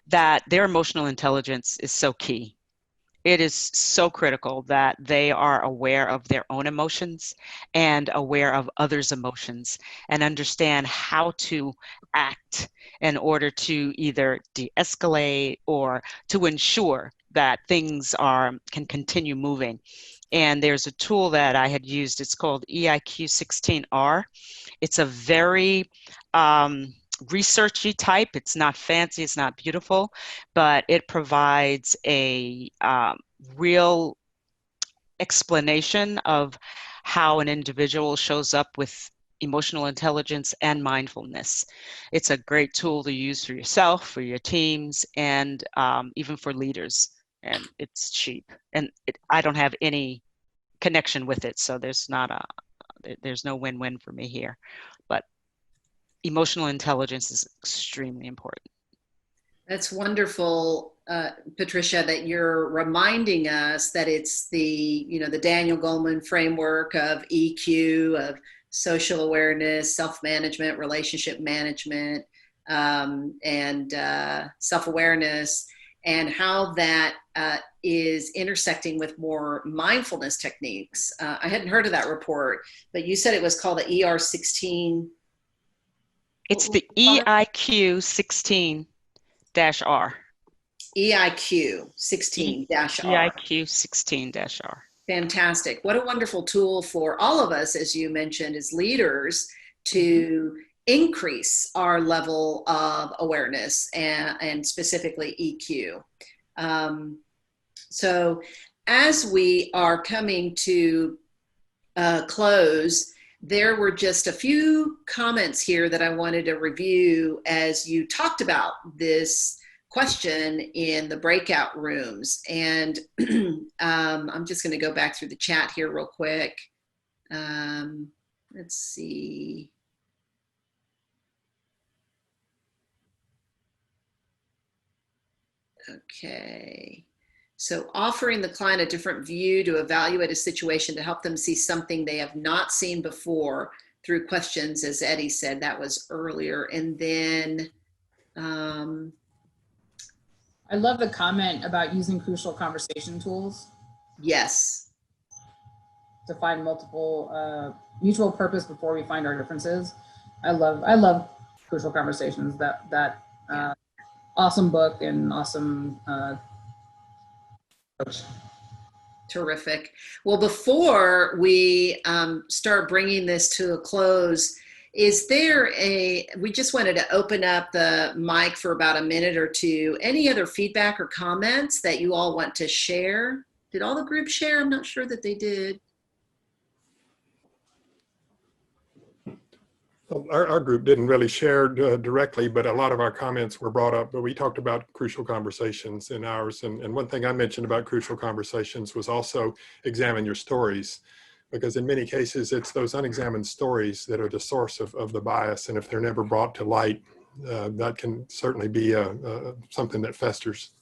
that their emotional intelligence is so key. It is so critical that they are aware of their own emotions and aware of others' emotions and understand how to act in order to either de-escalate or to ensure that things can continue moving. And there's a tool that I had used. It's called EIQ 16R. It's a very researchy type. It's not fancy, it's not beautiful, but it provides a real explanation of how an individual shows up with emotional intelligence and mindfulness. It's a great tool to use for yourself, for your teams, and even for leaders. And it's cheap. And I don't have any connection with it, so there's no win-win for me here. But emotional intelligence is extremely important. That's wonderful, Patricia, that you're reminding us that it's the Daniel Goleman framework of EQ, of social awareness, self-management, relationship management, and self-awareness, and how that is intersecting with more mindfulness techniques. I hadn't heard of that report, but you said it was called the ER16. It's the EIQ 16-R. EIQ 16-R. EIQ 16-R. Fantastic. What a wonderful tool for all of us, as you mentioned, as leaders to increase our level of awareness and specifically EQ. So as we are coming to close, there were just a few comments here that I wanted to review as you talked about this question in the breakout rooms. And I'm just going to go back through the chat here real quick. Let's see. Okay. So offering the client a different view to evaluate a situation to help them see something they have not seen before through questions, as Eddie said, that was earlier. And then I love the comment about using crucial conversation tools. Yes. To find multiple mutual purpose before we find our differences. I love crucial conversations. That awesome book and awesome coach. Terrific. Well, before we start bringing this to a close, is there we just wanted to open up the mic for about a minute or two. Any other feedback or comments that you all want to share? Did all the group share? I'm not sure that they did. Our group didn't really share directly, but a lot of our comments were brought up, but we talked about crucial conversations in ours. And one thing I mentioned about crucial conversations was also examine your stories, because in many cases, it's those unexamined stories that are the source of the bias. And if they're never brought to light, that can certainly be something that festers.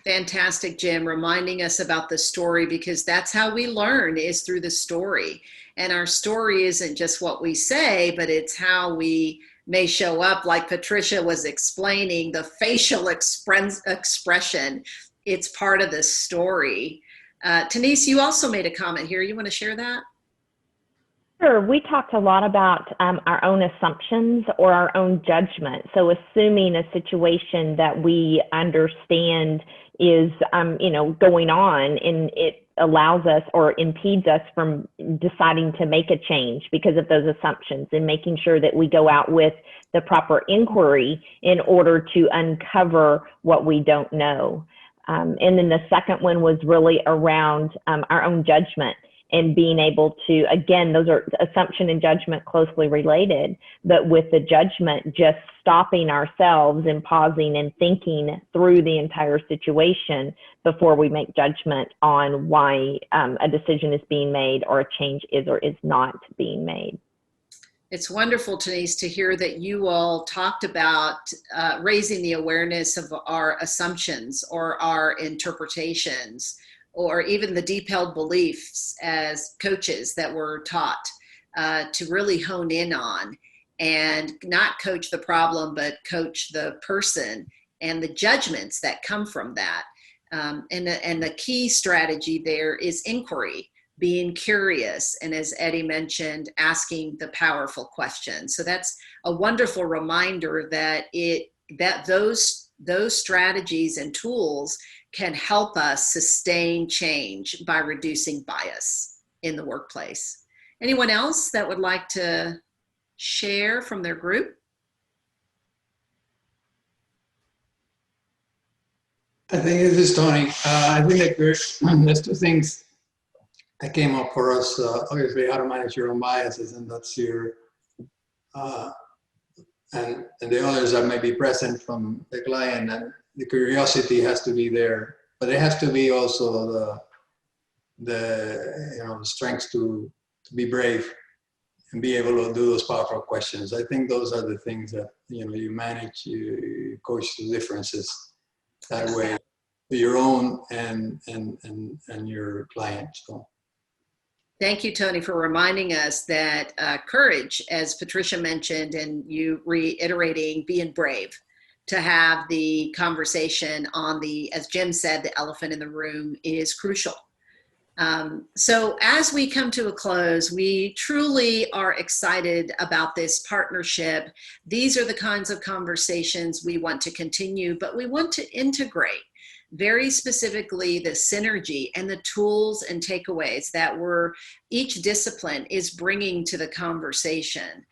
Fantastic, Jim, reminding us about the story, because that's how we learn, is through the story. And our story isn't just what we say, but it's how we may show up, like Patricia was explaining, the facial expression. It's part of the story. Denise, you also made a comment here. You want to share that? Sure. We talked a lot about our own assumptions or our own judgment. So assuming a situation that we understand is, going on, and it allows us or impedes us from deciding to make a change because of those assumptions, and making sure that we go out with the proper inquiry in order to uncover what we don't know. And then the second one was really around our own judgment, and being able to, again, those are assumption and judgment closely related, but with the judgment, just stopping ourselves and pausing and thinking through the entire situation before we make judgment on why a decision is being made or a change is or is not being made. It's wonderful, Denise, to hear that you all talked about raising the awareness of our assumptions or our interpretations, or even the deep-held beliefs as coaches that we're taught to really hone in on, and not coach the problem, but coach the person and the judgments that come from that. And the key strategy there is inquiry, being curious, and as Eddie mentioned, asking the powerful questions. So that's a wonderful reminder that those strategies and tools can help us sustain change by reducing bias in the workplace. Anyone else that would like to share from their group? I think this is Tony. I think that there's two things that came up for us. Obviously, how to manage your own biases, and that's your, and the others that may be present from the client, and the curiosity has to be there, but it has to be also the strength to be brave and be able to do those powerful questions. I think those are the things that you manage, you coach the differences that way, your own and your clients. So. Thank you, Tony, for reminding us that courage, as Patricia mentioned, and you reiterating being brave to have the conversation on the, as Jim said, the elephant in the room is crucial. So as we come to a close, we truly are excited about this partnership. These are the kinds of conversations we want to continue, but we want to integrate very specifically the synergy and the tools and takeaways that each discipline is bringing to the conversation.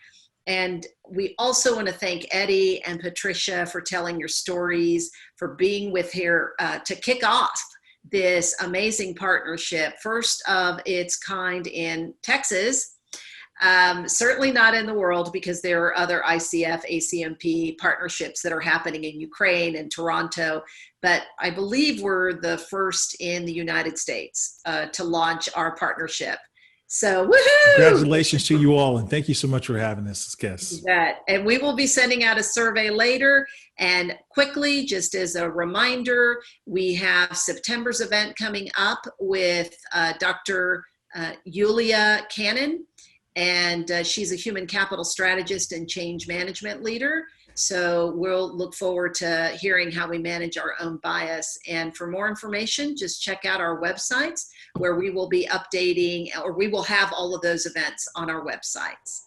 And we also want to thank Eddie and Patricia for telling your stories, for being with here to kick off this amazing partnership, first of its kind in Texas. Certainly not in the world, because there are other ICF, ACMP partnerships that are happening in Ukraine and Toronto, but I believe we're the first in the United States to launch our partnership. So woohoo! Congratulations to you all, and thank you so much for having us as guests. And we will be sending out a survey later. And quickly, just as a reminder, we have September's event coming up with Dr. Yulia Cannon, and she's a human capital strategist and change management leader. So we'll look forward to hearing how we manage our own bias. And for more information, just check out our websites, where we will be updating, or we will have all of those events on our websites.